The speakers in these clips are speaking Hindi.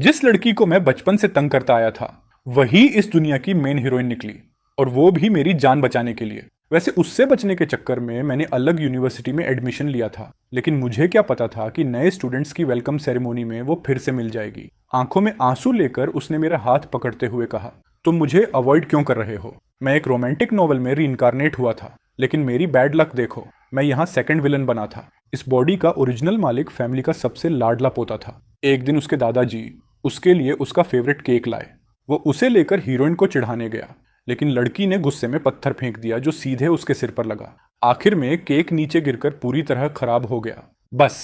जिस लड़की को मैं बचपन से तंग करता आया था वही इस दुनिया की मेन हीरोइन निकली, और वो भी मेरी जान बचाने के लिए। वैसे उससे बचने के चक्कर में मैंने अलग यूनिवर्सिटी में एडमिशन लिया था, लेकिन मुझे क्या पता था कि नए स्टूडेंट्स की वेलकम सेरेमोनी में वो फिर से मिल जाएगी। आंखों में आंसू लेकर उसने मेरा हाथ पकड़ते हुए कहा, तुम मुझे अवॉइड क्यों कर रहे हो? मैं एक रोमांटिक नॉवल में रीइंकारनेट हुआ था, लेकिन मेरी बैड लक देखो, मैं यहाँ सेकंड विलन बना था। इस बॉडी का ओरिजिनल मालिक फैमिली का सबसे लाडला पोता था। एक दिन उसके दादाजी उसके लिए उसका फेवरेट केक लाए। वो उसे लेकर हीरोइन को चिढ़ाने गया, लेकिन लड़की ने गुस्से में पत्थर फेंक दिया जो सीधे उसके सिर पर लगा। आखिर में केक नीचे गिरकर पूरी तरह खराब हो गया। बस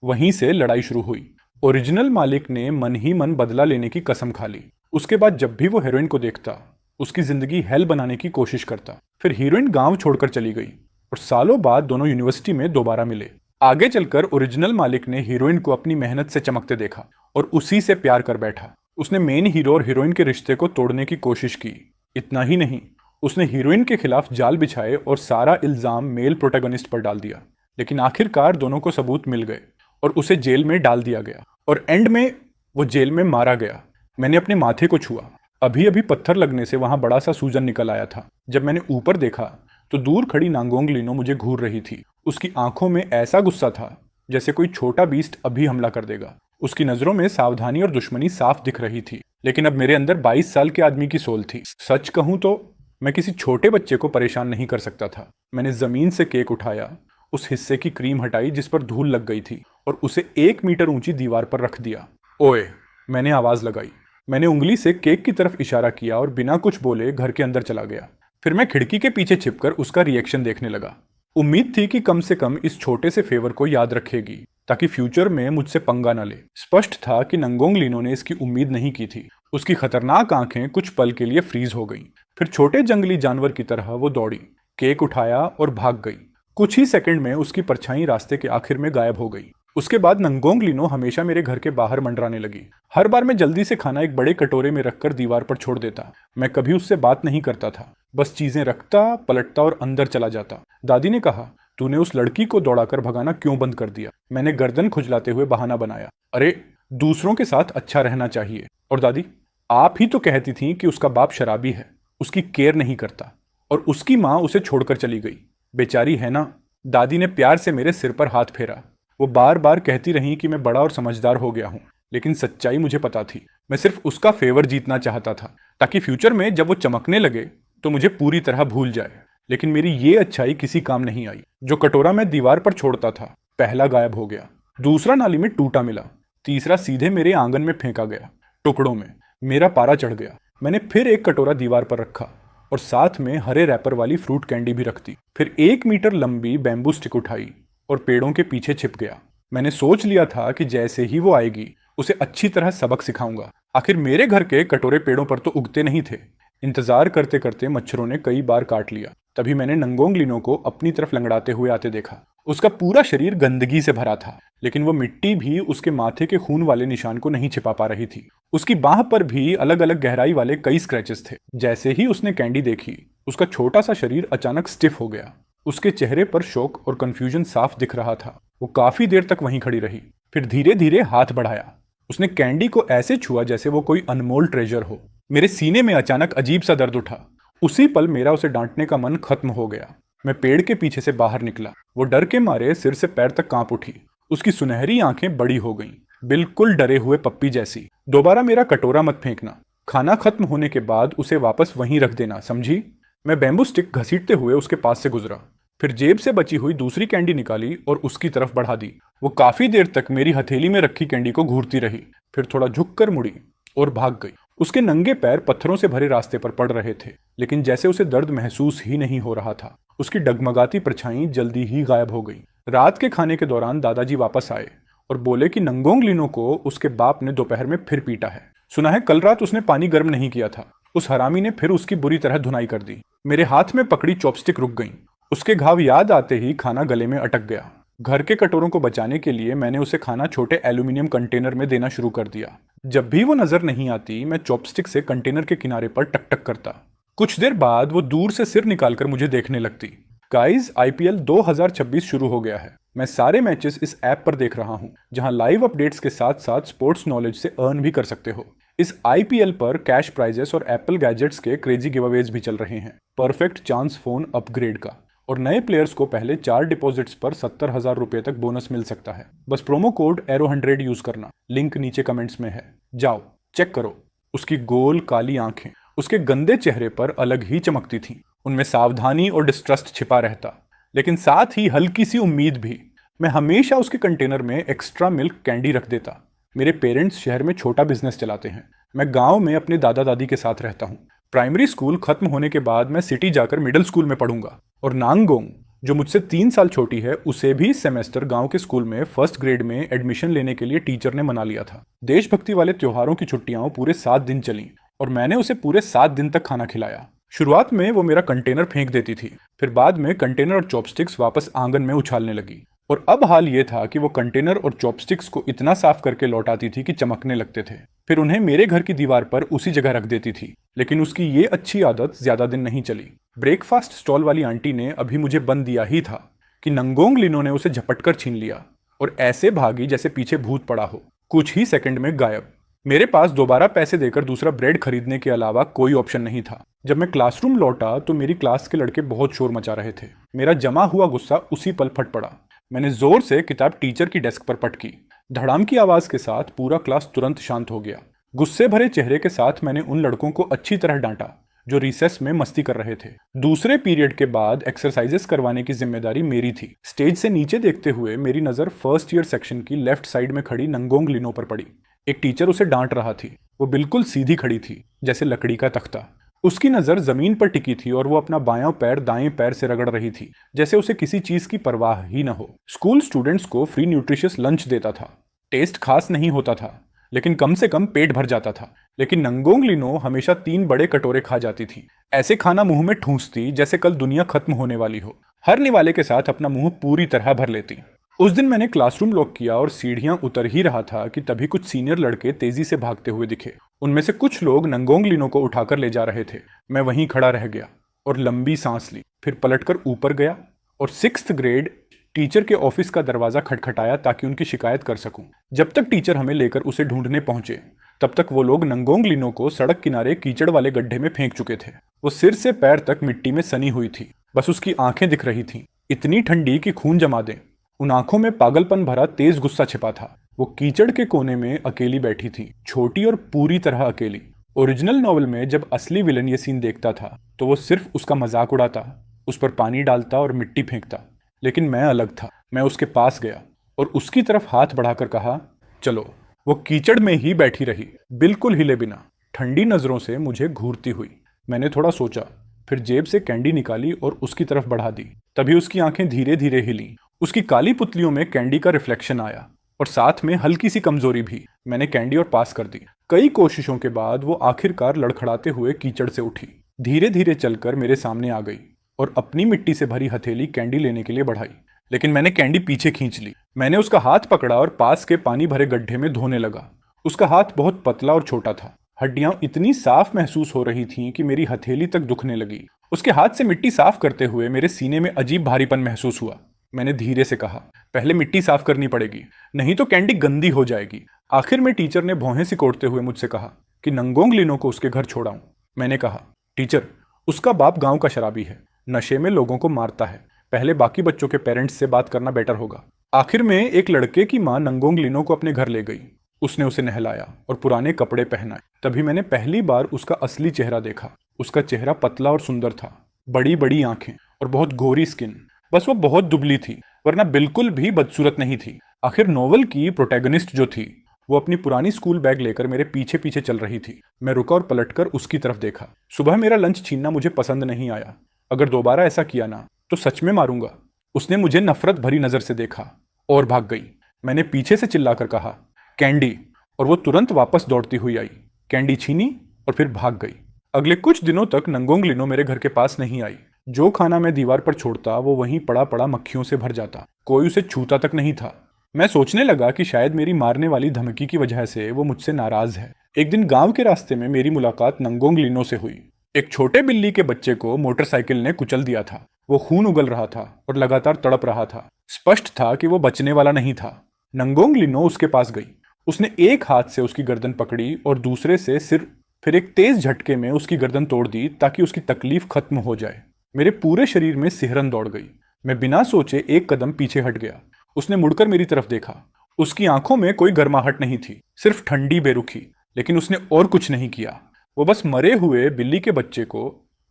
वहीं से लड़ाई शुरू हुई। ओरिजिनल मालिक ने मन ही मन बदला लेने की कसम खा ली। उसके बाद जब भी वो हीरोइन को देखता उसकी जिंदगी हेल बनाने की कोशिश करता। फिर हीरोइन गांव छोड़कर चली गई और सालों बाद दोनों यूनिवर्सिटी में दोबारा मिले। आगे चलकर ओरिजिनल मालिक ने हीरोइन को अपनी मेहनत से चमकते देखा और उसी से प्यार कर बैठा। उसने मेन हीरो और हीरोइन के रिश्ते को तोड़ने की कोशिश की। इतना ही नहीं, उसने हीरोइन के खिलाफ जाल बिछाए और सारा इल्जाम मेल प्रोटैगनिस्ट पर डाल दिया। लेकिन आखिरकार दोनों को सबूत मिल गए और उसे जेल में डाल दिया गया, और एंड में वो जेल में मारा गया। मैंने अपने माथे को छुआ। अभी अभी पत्थर लगने से वहां बड़ा सा सूजन निकल आया था। जब मैंने ऊपर देखा तो दूर खड़ी नांगोंग लीनो मुझे घूर रही थी। उसकी आंखों में ऐसा गुस्सा था जैसे कोई छोटा बीस्ट अभी हमला कर देगा। उसकी नजरों में सावधानी और दुश्मनी साफ दिख रही थी, लेकिन अब मेरे अंदर 22 साल के आदमी की सोल थी। सच कहूं तो मैं किसी छोटे बच्चे को परेशान नहीं कर सकता था। मैंने जमीन से केक उठाया, उस हिस्से की क्रीम हटाई जिस पर धूल लग गई थी, और उसे 1 मीटर ऊंची दीवार पर रख दिया। ओए, मैंने आवाज लगाई। मैंने उंगली से केक की तरफ इशारा किया और बिना कुछ बोले घर के अंदर चला गया। फिर मैं खिड़की के पीछे छिपकर उसका रिएक्शन देखने लगा। उम्मीद थी कि कम से कम इस छोटे से फेवर को याद रखेगी ताकि फ्यूचर में मुझसे पंगा न ले। स्पष्ट था कि नंगोंग लीनो ने इसकी उम्मीद नहीं की थी। उसकी खतरनाक आंखें कुछ पल के लिए फ्रीज हो गईं। फिर छोटे जंगली जानवर की तरह वो दौड़ी, केक उठाया और भाग गई। कुछ ही सेकंड में उसकी परछाई रास्ते के आखिर में गायब हो गई। उसके बाद नंगोंग लीनो हमेशा मेरे घर के बाहर मंडराने लगी। हर बार मैं जल्दी से खाना एक बड़े कटोरे में रखकर दीवार पर छोड़ देता। मैं कभी उससे बात नहीं करता था, बस चीजें रखता, पलटता और अंदर चला जाता। दादी ने कहा, तूने उस लड़की को दौड़ाकर भगाना क्यों बंद कर दिया? मैंने गर्दन खुजलाते हुए बहाना बनाया, अरे दूसरों के साथ अच्छा रहना चाहिए। और दादी, आप ही तो कहती थी कि उसका बाप शराबी है, उसकी केयर नहीं करता, और उसकी माँ उसे छोड़कर चली गई। बेचारी है ना। दादी ने प्यार से मेरे सिर पर हाथ फेरा। वो बार बार कहती रही कि मैं बड़ा और समझदार हो गया हूँ, लेकिन सच्चाई मुझे पता थी। मैं सिर्फ उसका फेवर जीतना चाहता था ताकि फ्यूचर में जब वो चमकने लगे तो मुझे पूरी तरह भूल जाए। लेकिन मेरी ये अच्छाई किसी काम नहीं आई। जो कटोरा मैं दीवार पर छोड़ता था, पहला गायब हो गया, दूसरा नाली में टूटा मिला, तीसरा सीधे मेरे आंगन में फेंका गया टुकड़ों में। मेरा पारा चढ़ गया। मैंने फिर एक कटोरा दीवार पर रखा और साथ में हरे रैपर वाली फ्रूट कैंडी भी रख दी। फिर 1 मीटर लंबी बैम्बू स्टिक उठाई और पेड़ों के पीछे छिप गया। मैंने सोच लिया था कि जैसे ही वो आएगी उसे अच्छी तरह सबक सिखाऊंगा। आखिर मेरे घर के कटोरे पेड़ों पर तो उगते नहीं थे। इंतजार करते करते मच्छरों ने कई बार काट लिया। तभी मैंने नंगोंग लीनो को अपनी तरफ लंगड़ाते हुए आते देखा। उसका पूरा शरीर गंदगी से भरा था, लेकिन वो मिट्टी भी उसके माथे के खून वाले निशान को नहीं छिपा पा रही थी। उसकी बाह पर भी अलग अलग गहराई वाले कई स्क्रैचेस थे। जैसे ही उसने कैंडी देखी, उसका छोटा सा शरीर अचानक स्टिफ हो गया। उसके चेहरे पर शौक और कंफ्यूजन साफ दिख रहा था। वो काफी देर तक वहीं खड़ी रही, फिर धीरे धीरे हाथ बढ़ाया। उसने कैंडी को ऐसे छुआ जैसे वो कोई अनमोल ट्रेजर हो। मेरे सीने में अचानक अजीब सा दर्द उठा। उसी पल मेरा उसे डांटने का मन खत्म हो गया। मैं पेड़ के पीछे से बाहर निकला। वो डर के मारे सिर से पैर तक कांप उठी। उसकी सुनहरी आंखें बड़ी हो गईं, बिल्कुल डरे हुए पप्पी जैसी। दोबारा मेरा कटोरा मत फेंकना। खाना खत्म होने के बाद उसे वापस वहीं रख देना, समझी? मैं बैम्बू स्टिक घसीटते हुए उसके पास से गुजरा, फिर जेब से बची हुई दूसरी कैंडी निकाली और उसकी तरफ बढ़ा दी। वो काफी देर तक मेरी हथेली में रखी कैंडी को घूरती रही, फिर थोड़ा झुककर मुड़ी और भाग गई। उसके नंगे पैर पत्थरों से भरे रास्ते पर पड़ रहे थे, लेकिन जैसे उसे दर्द महसूस ही नहीं हो रहा था। उसकी डगमगाती परछाई जल्दी ही गायब हो गई। रात के खाने के दौरान दादाजी वापस आए और बोले कि नंगोंग लीनो को उसके बाप ने दोपहर में फिर पीटा है। सुना है कल रात उसने पानी गर्म नहीं किया था। उस हरामी ने फिर उसकी बुरी तरह धुनाई कर दी। मेरे हाथ में पकड़ी चॉपस्टिक रुक गई। उसके घाव याद आते ही खाना गले में अटक गया। घर के कटोरों को बचाने के लिए मैंने उसे खाना छोटे एल्यूमिनियम कंटेनर में देना शुरू कर दिया। जब भी वो नजर नहीं आती, मैं चॉपस्टिक से कंटेनर के किनारे पर टक टक करता। कुछ देर बाद वो दूर से सिर निकालकर मुझे देखने लगती। गाइस, आईपीएल 2026 शुरू हो गया है। मैं सारे मैचेस इस ऐप पर देख रहा हूँ, जहाँ लाइव अपडेट्स के साथ साथ स्पोर्ट्स नॉलेज से अर्न भी कर सकते हो। इस आईपीएल पर कैश प्राइजेस और एप्पल गैजेट्स के क्रेजी गिवअवेज भी चल रहे हैं। परफेक्ट चांस फोन अपग्रेड का, और नए प्लेयर्स को पहले 4 डिपॉजिट्स पर 70,000 रुपए तक बोनस मिल सकता है। बस प्रोमो कोड एरो100 यूज करना, लिंक नीचे कमेंट्स में है, जाओ चेक करो। उसकी गोल काली आंखें उसके गंदे चेहरे पर अलग ही चमकती थीं। उनमें सावधानी और डिस्ट्रस्ट छिपा रहता, लेकिन साथ ही हल्की सी उम्मीद भी। मैं हमेशा उसके कंटेनर में एक्स्ट्रा मिल्क कैंडी रख देता। मेरे पेरेंट्स शहर में छोटा बिजनेस चलाते हैं। मैं गांव में अपने दादा दादी के साथ रहता हूँ। प्राइमरी स्कूल खत्म होने के बाद मैं सिटी जाकर मिडिल स्कूल में पढ़ूंगा, और नांगोंग जो मुझसे 3 साल छोटी है, उसे भी इस सेमेस्टर गांव के स्कूल में फर्स्ट ग्रेड में एडमिशन लेने के लिए टीचर ने मना लिया था। देशभक्ति वाले त्योहारों की छुट्टियां पूरे 7 दिन चली, और मैंने उसे पूरे 7 दिन तक खाना खिलाया। शुरुआत में वो मेरा कंटेनर फेंक देती थी, फिर बाद में कंटेनर और चॉपस्टिक्स वापस आंगन में उछालने लगी, और अब हाल ये था कि वो कंटेनर और चॉपस्टिक्स को इतना साफ करके लौटाती थी कि चमकने लगते थे। फिर उन्हें मेरे घर की दीवार पर उसी जगह रख देती थी। लेकिन उसकी ये अच्छी आदत ज्यादा दिन नहीं चली। ब्रेकफास्ट स्टॉल वाली आंटी ने अभी मुझे बंद दिया ही था कि नंगोंग लिनो ने उसे झपटकर छीन लिया, और ऐसे भागी जैसे पीछे भूत पड़ा हो, कुछ ही सेकंड में गायब। मेरे पास दोबारा पैसे देकर दूसरा ब्रेड खरीदने के अलावा कोई ऑप्शन नहीं था। जब मैं क्लासरूम लौटा तो मेरी क्लास के लड़के बहुत शोर मचा रहे थे। मेरा जमा हुआ गुस्सा उसी पल फट पड़ा। मैंने जोर से किताब टीचर की डेस्क पर पटकी। धड़ाम की आवाज के साथ पूरा क्लास तुरंत शांत हो गया। गुस्से भरे चेहरे के साथ मैंने उन लड़कों को अच्छी तरह डांटा जो रिसेस में मस्ती कर रहे थे। दूसरे पीरियड के बाद एक्सरसाइजेस करवाने की जिम्मेदारी मेरी थी। स्टेज से नीचे देखते हुए मेरी नजर फर्स्ट ईयर सेक्शन की लेफ्ट साइड में खड़ी नंगोंग लिनो पर पड़ी। एक टीचर उसे डांट रहा थी। वो बिल्कुल सीधी खड़ी थी, जैसे लकड़ी का तख्ता। उसकी नजर जमीन पर टिकी थी, और वो अपना बायां पैर दाएं पैर से रगड़ रही थी, जैसे उसे किसी चीज की परवाह ही न हो। स्कूल स्टूडेंट्स को फ्री न्यूट्रिशियस लंच देता था। टेस्ट खास नहीं होता था, लेकिन कम से कम पेट भर जाता था। लेकिन नंगोंग लिनो हमेशा 3 बड़े कटोरे खा जाती थी। ऐसे खाना मुंह में ठूंसती जैसे कल दुनिया खत्म होने वाली हो। हर निवाले के साथ अपना मुंह पूरी तरह भर लेती। उस दिन मैंने क्लासरूम लॉक किया और सीढ़ियां उतर ही रहा था कि तभी कुछ सीनियर लड़के तेजी से भागते हुए दिखे। उनमें से कुछ लोग नंगोंग लिनो को उठाकर ले जा रहे थे। मैं वहीं खड़ा रह गया और लंबी सांस ली, फिर पलटकर ऊपर गया और 6th ग्रेड टीचर के ऑफिस का दरवाजा खटखटाया ताकि उनकी शिकायत कर सकूं। जब तक टीचर हमें लेकर उसे ढूंढने पहुंचे, तब तक वो लोग नंगोंग लिनो को सड़क किनारे कीचड़ वाले गड्ढे में फेंक चुके थे। वो सिर से पैर तक मिट्टी में सनी हुई थी। बस उसकी आंखें दिख रही थीं, इतनी ठंडी कि खून जमा दें। उन आंखों में पागलपन भरा तेज गुस्सा छिपा था। वो कीचड़ के कोने में अकेली बैठी थी, छोटी और पूरी तरह अकेली। ओरिजिनल नॉवल में जब असली विलन ये सीन देखता था तो वो सिर्फ उसका मजाक उड़ाता, उस पर पानी डालता और मिट्टी फेंकता। लेकिन मैं अलग था। मैं उसके पास गया और उसकी तरफ हाथ बढ़ाकर कहा, चलो। वो कीचड़ में ही बैठी रही, बिल्कुल हिले बिना, ठंडी नजरों से मुझे घूरती हुई। मैंने थोड़ा सोचा, फिर जेब से कैंडी निकाली और उसकी तरफ बढ़ा दी। तभी उसकी आंखें धीरे धीरे हिली। उसकी काली पुतलियों में कैंडी का रिफ्लेक्शन आया, और साथ में हल्की सी कमजोरी भी। मैंने कैंडी और पास कर दी। कई कोशिशों के बाद वो आखिरकार लड़खड़ाते हुए कीचड़ से उठी, धीरे धीरे चलकर मेरे सामने आ गई और अपनी मिट्टी से भरी हथेली कैंडी लेने के लिए बढ़ाई। लेकिन मैंने कैंडी पीछे खींच ली। मैंने उसका हाथ पकड़ा और पास के पानी भरे गड्ढे में धोने लगा। उसका हाथ बहुत पतला और छोटा था। हड्डियां इतनी साफ महसूस हो रही थीं कि मेरी हथेली तक दुखने लगी। उसके हाथ से मिट्टी साफ करते हुए मेरे सीने में अजीब भारीपन महसूस हुआ। मैंने धीरे से कहा, पहले मिट्टी साफ करनी पड़ेगी, नहीं तो कैंडी गंदी हो जाएगी। आखिर में टीचर ने भौहें सिकोड़ते हुए मुझसे कहा कि नंगोंग लिनो को उसके घर छोड़ाऊं। मैंने कहा, टीचर, उसका बाप गांव का शराबी है, नशे में लोगों को मारता है। पहले बाकी बच्चों के पेरेंट्स से बात करना बेटर होगा। आखिर में एक लड़के की मां नंगोंग लिनो को अपने घर ले गई। उसने उसे नहलाया और पुराने कपड़े पहनाए। तभी मैंने पहली बार उसका असली चेहरा देखा। उसका चेहरा पतला और सुंदर था, बड़ी बड़ी आंखें और बहुत गोरी स्किन। बस वो बहुत दुबली थी, वरना बिल्कुल भी बदसूरत नहीं थी। आखिर नोवेल की प्रोटैगनिस्ट जो थी, वो अपनी पुरानी स्कूल बैग लेकर मेरे पीछे पीछे चल रही थी। मैं रुका और पलटकर उसकी तरफ देखा। सुबह मेरा लंच छीनना मुझे पसंद नहीं आया। अगर दोबारा ऐसा किया ना तो सच में मारूंगा। उसने मुझे नफरत भरी नजर से देखा और भाग गई। मैंने पीछे से चिल्लाकर कहा, कैंडी, और वो तुरंत वापस दौड़ती हुई आई। कैंडी छीनी और फिर भाग गई। अगले कुछ दिनों तक नंगोंग लिनो मेरे घर के पास नहीं आई। जो खाना मैं दीवार पर छोड़ता वो वहीं पड़ा पड़ा मक्खियों से भर जाता। कोई उसे छूता तक नहीं था। मैं सोचने लगा कि शायद मेरी मारने वाली धमकी की वजह से वो मुझसे नाराज है। एक दिन गांव के रास्ते में मेरी मुलाकात नंगोंग लिनो से हुई। एक छोटे बिल्ली के बच्चे को मोटरसाइकिल ने कुचल दिया था। वो खून उगल रहा था और लगातार तड़प रहा था। स्पष्ट था कि वो बचने वाला नहीं था। नंगोंग लिनो उसके पास गई। उसने एक हाथ से उसकी गर्दन पकड़ी और दूसरे से सिर, फिर एक तेज झटके में उसकी गर्दन तोड़ दी ताकि उसकी तकलीफ खत्म हो जाए। मेरे पूरे शरीर में सिहरन दौड़ गई। मैं बिना सोचे एक कदम पीछे हट गया। उसने मुड़कर मेरी तरफ देखा। उसकी आंखों में कोई गर्माहट नहीं थी, सिर्फ ठंडी बेरुखी। लेकिन उसने और कुछ नहीं किया। वो बस मरे हुए बिल्ली के बच्चे को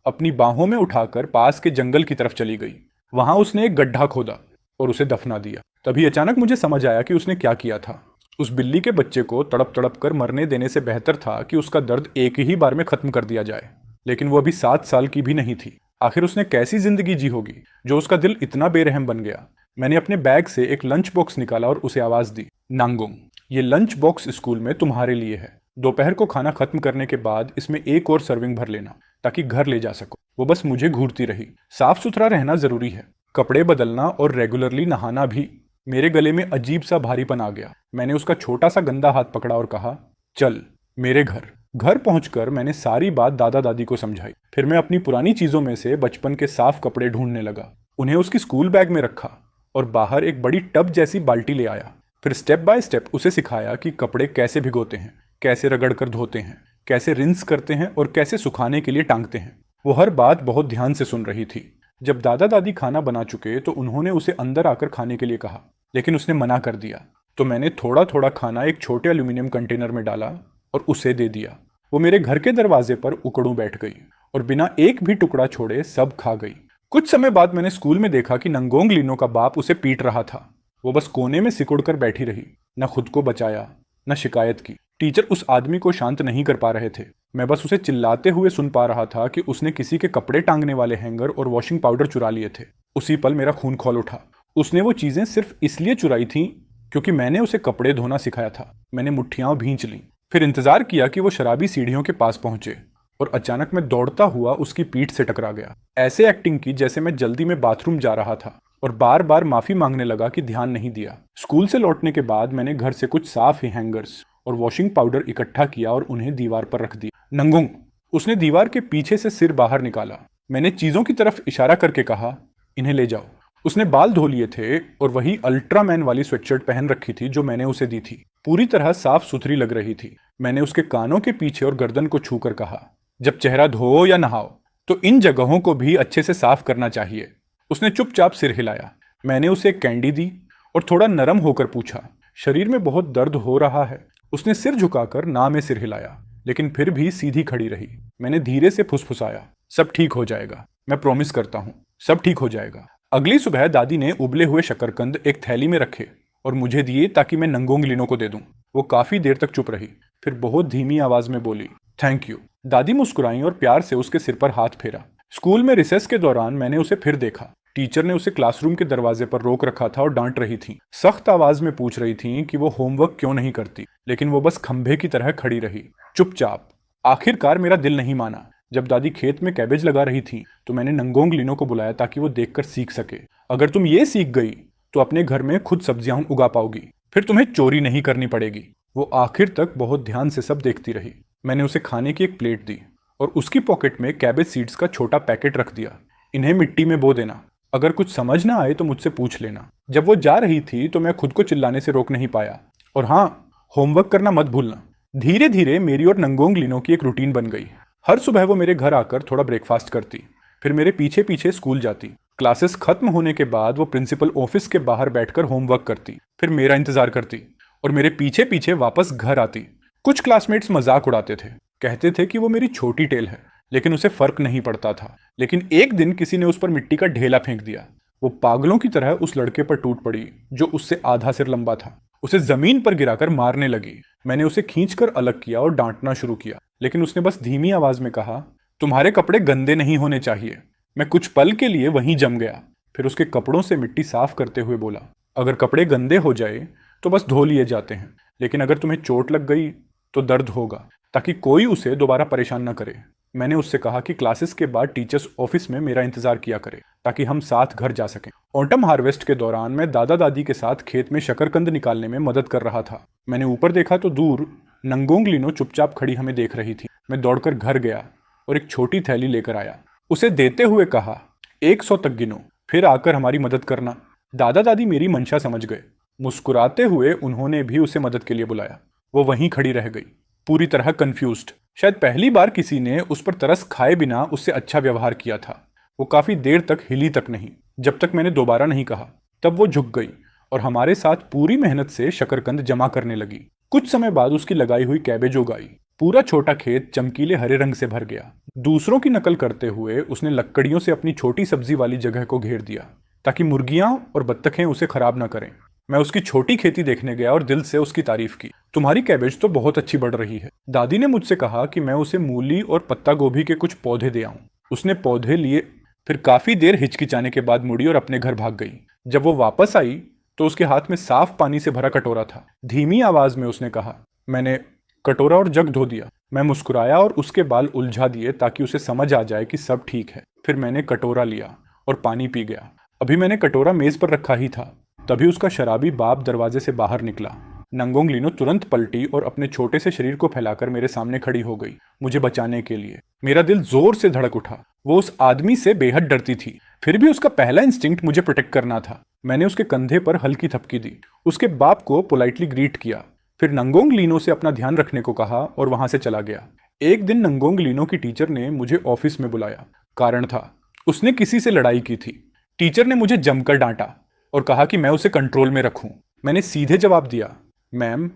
अपनी बाहों में उठाकर पास के जंगल की तरफ चली गई। वहां उसने एक गड्ढा खोदा और उसे दफना दिया। तभी अचानक मुझे समझ आया कि उसने क्या किया था। उस बिल्ली के बच्चे को तड़प तड़प कर मरने देने से बेहतर था कि उसका दर्द एक ही बार में खत्म कर दिया जाए। लेकिन वो अभी 7 साल की भी नहीं थी। आखिर उसने कैसी जिंदगी जी होगी जो उसका दिल इतना बेरहम बन गया। मैंने अपने बैग से एक लंच बॉक्स निकाला और उसे आवाज दी, नांगोंग, ये लंच बॉक्स स्कूल में तुम्हारे लिए है। दोपहर को खाना खत्म करने के बाद इसमें एक और सर्विंग भर लेना ताकि घर ले जा सको। वो बस मुझे घूरती रही। साफ सुथरा रहना जरूरी है, कपड़े बदलना और रेगुलरली नहाना भी। मेरे गले में अजीब सा भारीपन आ गया। मैंने उसका छोटा सा गंदा हाथ पकड़ा और कहा, चल मेरे घर। घर पहुंचकर मैंने सारी बात दादा दादी को समझाई। फिर मैं अपनी पुरानी चीजों में से बचपन के साफ कपड़े ढूंढने लगा, उन्हें उसकी स्कूल बैग में रखा और बाहर एक बड़ी टब जैसी बाल्टी ले आया। फिर स्टेप बाय स्टेप उसे सिखाया कि कपड़े कैसे भिगोते हैं, कैसे रगड़ कर धोते हैं, कैसे रिंस करते हैं और कैसे सुखाने के लिए टांगते हैं। वो हर बात बहुत ध्यान से सुन रही थी। जब दादा दादी खाना बना चुके तो उन्होंने उसे अंदर आकर खाने के लिए कहा, लेकिन उसने मना कर दिया। तो मैंने थोड़ा थोड़ा खाना एक छोटे एल्यूमिनियम कंटेनर में डाला और उसे दे दिया। वो मेरे घर के दरवाजे पर उकड़ू बैठ गई और बिना एक भी टुकड़ा छोड़े सब खा गई। कुछ समय बाद मैंने स्कूल में देखा कि नंगोंग लिनो का बाप उसे पीट रहा था। वो बस कोने में सिकुड़ कर बैठी रही, न खुद को बचाया न शिकायत की। टीचर उस आदमी को शांत नहीं कर पा रहे थे। मैं बस उसे चिल्लाते हुए सुन पा रहा था कि उसने किसी के कपड़े टांगने वाले हैंगर और वॉशिंग पाउडर चुरा लिए थे। उसी पल मेरा खून खौल उठा। उसने वो चीजें सिर्फ इसलिए चुराई थीं क्योंकि मैंने उसे कपड़े धोना सिखाया था। मैंने मुट्ठियां भींच लीं, फिर इंतजार किया कि वो शराबी सीढ़ियों के पास पहुंचे और अचानक मैं दौड़ता हुआ उसकी पीठ से टकरा गया। ऐसे एक्टिंग की जैसे मैं जल्दी में बाथरूम जा रहा था और बार बार माफी मांगने लगा कि ध्यान नहीं दिया। स्कूल से लौटने के बाद मैंने घर से कुछ साफ हैंगर्स और वॉशिंग पाउडर इकट्ठा किया और उन्हें दीवार पर रख दिया। नंगोंग, उसने दीवार के पीछे से सिर बाहर निकाला। मैंने चीजों की तरफ इशारा करके कहा, इन्हें ले जाओ। उसने बाल धो लिए थे और वही अल्ट्रामैन वाली स्वेटशर्ट पहन रखी थी जो मैंने उसे दी थी। पूरी तरह साफ सुथरी लग रही थी। मैंने उसके कानों के पीछे और गर्दन को छूकर कहा, जब चेहरा धो या नहाओ तो इन जगहों को भी अच्छे से साफ करना चाहिए। उसने चुपचाप सिर हिलाया। मैंने उसे एक कैंडी दी और थोड़ा नरम होकर पूछा, शरीर में बहुत दर्द हो रहा है? उसने सिर झुकाकर ना में सिर हिलाया, लेकिन फिर भी सीधी खड़ी रही। मैंने धीरे से फुसफुसाया, सब ठीक हो जाएगा, मैं प्रॉमिस करता हूँ, सब ठीक हो जाएगा। अगली सुबह दादी ने उबले हुए शकरकंद एक थैली में रखे और मुझे दिए ताकि मैं नंगोंग लिनो को दे दूं। वो काफी देर तक चुप रही, फिर बहुत धीमी आवाज में बोली, थैंक यू। दादी मुस्कुराई और प्यार से उसके सिर पर हाथ फेरा। स्कूल में रिसेस के दौरान मैंने उसे फिर देखा। टीचर ने उसे क्लासरूम के दरवाजे पर रोक रखा था और डांट रही थी। सख्त आवाज में पूछ रही थी कि वो होमवर्क क्यों नहीं करती, लेकिन वो बस खंभे की तरह खड़ी रही, चुपचाप। आखिरकार मेरा दिल नहीं माना। जब दादी खेत में कैबेज लगा रही थी तो मैंने नंगोंग लिनो को बुलाया ताकि वो देखकर सीख सके। अगर तुम ये सीख गई तो अपने घर में खुद सब्जियां उगा पाओगी, फिर तुम्हें चोरी नहीं करनी पड़ेगी। वो आखिर तक बहुत ध्यान से सब देखती रही। मैंने उसे खाने की एक प्लेट दी और उसकी पॉकेट में कैबेज सीड्स का छोटा पैकेट रख दिया। इन्हें मिट्टी में बो देना, अगर कुछ समझ ना आए तो मुझसे पूछ लेना। जब वो जा रही थी तो मैं खुद को चिल्लाने से रोक नहीं पाया, और हाँ, होमवर्क करना मत भूलना। धीरे धीरे मेरी और नंगोंग लिनो की एक रूटीन बन गई। हर सुबह वो मेरे घर आकर थोड़ा ब्रेकफास्ट करती, फिर मेरे पीछे पीछे स्कूल जाती। क्लासेस खत्म होने के बाद वो प्रिंसिपल ऑफिस के बाहर बैठकर होमवर्क करती, फिर मेरा इंतजार करती और मेरे पीछे पीछे वापस घर आती। कुछ क्लासमेट्स मजाक उड़ाते थे, कहते थे कि वो मेरी छोटी टेल है, लेकिन उसे फर्क नहीं पड़ता था। लेकिन एक दिन किसी ने उस पर मिट्टी का ढेला फेंक दिया। वो पागलों की तरह उस लड़के पर टूट पड़ी जो उससे आधा सिर लंबा था। उसे जमीन पर गिराकर मारने लगी। मैंने उसे खींचकर अलग किया और डांटना शुरू किया, लेकिन उसने बस धीमी आवाज में कहा, तुम्हारे कपड़े गंदे नहीं होने चाहिए। मैं कुछ पल के लिए वहीं जम गया, फिर उसके कपड़ों से मिट्टी साफ करते हुए बोला, अगर कपड़े गंदे हो जाए तो बस धो लिए जाते हैं, लेकिन अगर तुम्हें चोट लग गई तो दर्द होगा, ताकि कोई उसे दोबारा परेशान न करे। मैंने उससे कहा कि क्लासेस के बाद टीचर्स ऑफिस में मेरा इंतजार किया करे ताकि हम साथ घर जा सकें। ऑटम हार्वेस्ट के दौरान मैं दादा दादी के साथ खेत में शकरकंद निकालने में मदद कर रहा था। मैंने ऊपर देखा तो दूर नंगोंग लिनो चुपचाप खड़ी हमें देख रही थी। मैं दौड़कर घर गया और एक छोटी थैली लेकर आया। उसे देते हुए कहा, 100 तक गिनो, फिर आकर हमारी मदद करना। दादा दादी मेरी मंशा समझ गए। मुस्कुराते हुए उन्होंने भी उसे मदद के लिए बुलाया। वो वहीं खड़ी रह गई, पूरी तरह कंफ्यूज्ड। शायद पहली बार किसी ने उस पर तरस खाए बिना उससे अच्छा व्यवहार किया था। वो काफी देर तक हिली तक नहीं, जब तक मैंने दोबारा नहीं कहा। तब वो झुक गई और हमारे साथ पूरी मेहनत से शकरकंद जमा करने लगी। कुछ समय बाद उसकी लगाई हुई कैबेज उगाई। पूरा छोटा खेत चमकीले हरे रंग से भर गया। दूसरों की नकल करते हुए उसने लकड़ियों से अपनी छोटी सब्जी वाली जगह को घेर दिया ताकि मुर्गियां और बत्तखें उसे खराब ना करें। मैं उसकी छोटी खेती देखने गया और दिल से उसकी तारीफ की। तुम्हारी कैबेज तो बहुत अच्छी बढ़ रही है। दादी ने मुझसे कहा कि मैं उसे मूली और पत्ता गोभी के कुछ पौधे दे आऊं। उसने पौधे लिए, फिर काफी देर हिचकिचाने के बाद मुड़ी और अपने घर भाग गई। जब वो वापस आई तो उसके हाथ में साफ पानी से भरा कटोरा था। धीमी आवाज में उसने कहा। मैंने कटोरा और जग धो दिया। मैं मुस्कुराया और उसके बाल उलझा दिए ताकि उसे समझ आ जाए कि सब ठीक है। फिर मैंने कटोरा लिया और पानी पी गया। अभी मैंने कटोरा मेज पर रखा ही था, तभी उसका शराबी बाप दरवाजे से बाहर निकला। नंगोंग लीनो तुरंत पलटी और अपने छोटे से शरीर को फैलाकर मेरे सामने खड़ी हो गई, मुझे बचाने के लिए। मेरा दिल जोर से धड़क उठा। वो उस आदमी से बेहद डरती थी, फिर भी उसका पहला इंस्टिंक्ट मुझे प्रोटेक्ट करना था। मैंने उसके कंधे पर हल्की थपकी दी, उसके बाप को पोलाइटली ग्रीट किया, फिर नंगोंग लीनो से अपना ध्यान रखने को कहा और वहां से चला गया। एक दिन नंगोंग लीनो की टीचर ने मुझे ऑफिस में बुलाया। कारण था, उसने किसी से लड़ाई की थी। टीचर ने मुझे जमकर डांटा और कहा कि मैं उसे कंट्रोल में रखूं। मैंने सीधे जवाब दिया, मैम,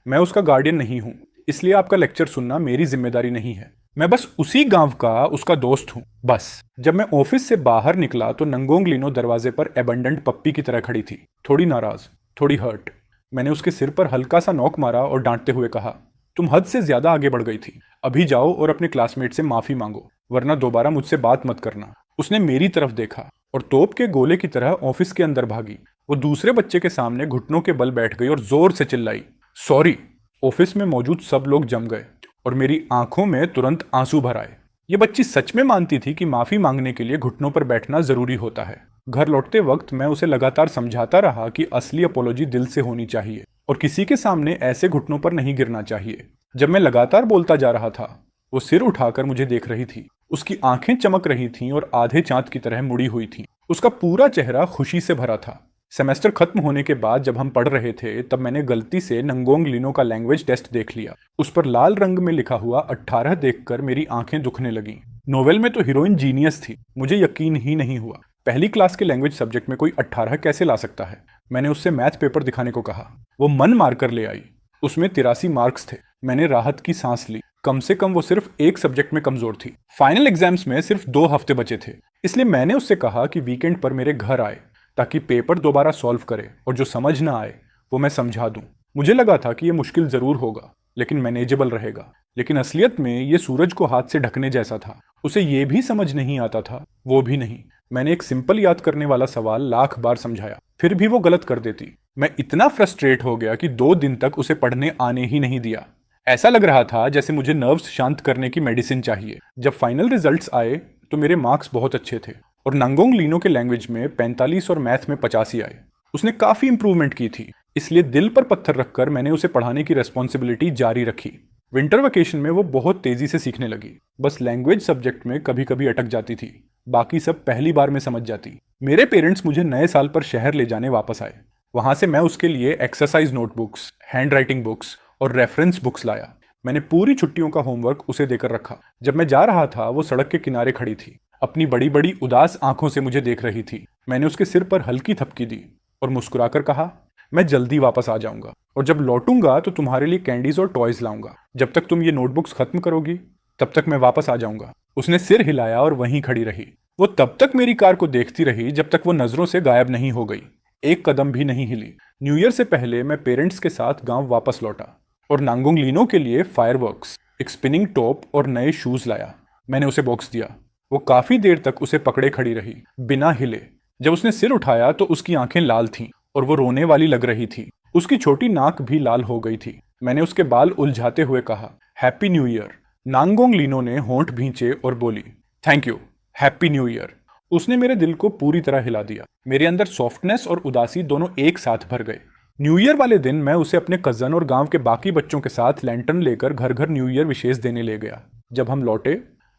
मैं उसका गार्डियन नहीं हूं, इसलिए आपका लेक्चर सुनना मेरी जिम्मेदारी नहीं है। मैं बस उसी गांव का उसका दोस्त हूं, बस। जब मैं ऑफिस से बाहर निकला तो नंगोंग लीनो दरवाजे पर एबंडेंट पप्पी की तरह खड़ी थी, थोड़ी नाराज, थोड़ी हर्ट। मैंने उसके सिर पर हल्का सा नोक मारा और डांटते हुए कहा, तुम हद से ज्यादा आगे बढ़ गई थी। अभी जाओ और अपने क्लासमेट से माफी मांगो, वरना दोबारा मुझसे बात मत करना। उसने मेरी तरफ देखा और तोप के गोले की तरह ऑफिस के अंदर भागी। वो दूसरे बच्चे के सामने घुटनों के बल बैठ गई और जोर से चिल्लाई, सॉरी। ऑफिस में मौजूद सब लोग जम गए और मेरी आंखों में तुरंत आंसू भर आए। ये बच्ची सच में मानती थी कि माफी मांगने के लिए घुटनों पर बैठना जरूरी होता है। घर लौटते वक्त मैं उसे लगातार समझाता रहा कि असली अपोलॉजी दिल से होनी चाहिए और किसी के सामने ऐसे घुटनों पर नहीं गिरना चाहिए। जब मैं लगातार बोलता जा रहा था, वो सिर उठाकर मुझे देख रही थी। उसकी आंखें चमक रही थीं और आधे चांद की तरह मुड़ी हुई थीं। उसका पूरा चेहरा खुशी से भरा था। सेमेस्टर खत्म होने के बाद जब हम पढ़ रहे थे, तब मैंने गलती से नंगोंग लीनो का लैंग्वेज टेस्ट देख लिया। उस पर लाल रंग में लिखा हुआ 18 देखकर मेरी आंखें दुखने लगीं। नोवेल में तो हीरोइन जीनियस थी, मुझे यकीन ही नहीं हुआ। पहली क्लास के लैंग्वेज सब्जेक्ट में कोई 18 कैसे ला सकता है। मैंने उससे मैथ पेपर दिखाने को कहा। वो मन मारकर ले आई। उसमें 83 मार्क्स थे। मैंने राहत की सांस ली। कम से कम वो सिर्फ एक सब्जेक्ट में कमजोर थी। फाइनल एग्जाम्स में सिर्फ 2 हफ्ते बचे थे, इसलिए मैंने उससे कहा कि वीकेंड पर मेरे घर आए ताकि पेपर दोबारा सॉल्व करे और जो समझ ना आए वो मैं समझा दूं। मुझे लगा था कि ये मुश्किल जरूर होगा, लेकिन मैनेजेबल रहेगा। लेकिन असलियत में ये सूरज को हाथ से ढकने जैसा था। उसे ये भी समझ नहीं आता था, वो भी नहीं। मैंने एक सिंपल याद करने वाला सवाल लाख बार समझाया, फिर भी वो गलत कर देती। मैं इतना फ्रस्ट्रेट हो गया कि 2 दिन तक उसे पढ़ने आने ही नहीं दिया। ऐसा लग रहा था जैसे मुझे नर्व्स शांत करने की मेडिसिन चाहिए। जब फाइनल रिजल्ट्स आए तो मेरे मार्क्स बहुत अच्छे थे और नंगोंग लीनो के लैंग्वेज में 45 और मैथ में 85 आए। उसने काफी इंप्रूवमेंट की थी, इसलिए दिल पर पत्थर रखकर मैंने उसे पढ़ाने की रेस्पॉन्सिबिलिटी जारी रखी। विंटर वेकेशन में वो बहुत तेजी से सीखने लगी। बस लैंग्वेज सब्जेक्ट में कभी कभी अटक जाती थी, बाकी सब पहली बार में समझ जाती। मेरे पेरेंट्स मुझे नए साल पर शहर ले जाने वापस आए। वहां से मैं उसके लिए exercise notebooks, hand writing books और रेफरेंस बुक्स लाया। मैंने पूरी छुट्टियों का होमवर्क उसे देकर रखा। जब मैं जा रहा था, वो सड़क के किनारे खड़ी थी, अपनी बड़ी बड़ी उदास आंखों से मुझे देख रही थी। मैंने उसके सिर पर हल्की थपकी दी और मुस्कुराकर कहा, मैं जल्दी वापस आ जाऊंगा और जब लौटूंगा तो तुम्हारे लिए कैंडीज और टॉयज लाऊंगा। जब तक तुम ये नोटबुक्स खत्म करोगी, तब तक मैं वापस आ जाऊंगा। उसने सिर हिलाया और वहीं खड़ी रही। वो तब तक मेरी कार को देखती रही जब तक वो नजरों से गायब नहीं हो गई। एक कदम भी नहीं हिली। न्यू ईयर से पहले मैं पेरेंट्स के साथ गांव वापस लौटा और नांगोंग लीनो के लिए फायरवर्क्स, एक स्पिनिंग टॉप और नए शूज लाया। मैंने उसे बॉक्स दिया। वो काफी देर तक उसे पकड़े खड़ी रही, बिना हिले। जब उसने सिर उठाया तो उसकी आंखें लाल थीं और वो रोने वाली लग रही थी। उसकी छोटी नाक भी लाल हो गई थी। मैंने उसके बाल उलझाते हुए कहा, हैप्पी न्यू ईयर। नांगोंग लीनो ने होंठ भींचे और बोली, thank you, happy new year. उसने मेरे दिल को पूरी तरह हिला दिया। मेरे अंदर सॉफ्टनेस और उदासी दोनों एक साथ भर गए। न्यू ईयर वाले दिन मैं उसे अपने कजन और गांव के बाकी बच्चों के साथ लैंटर्न लेकर घर घर न्यू ईयर विशेष देने ले गया। जब हम लौटे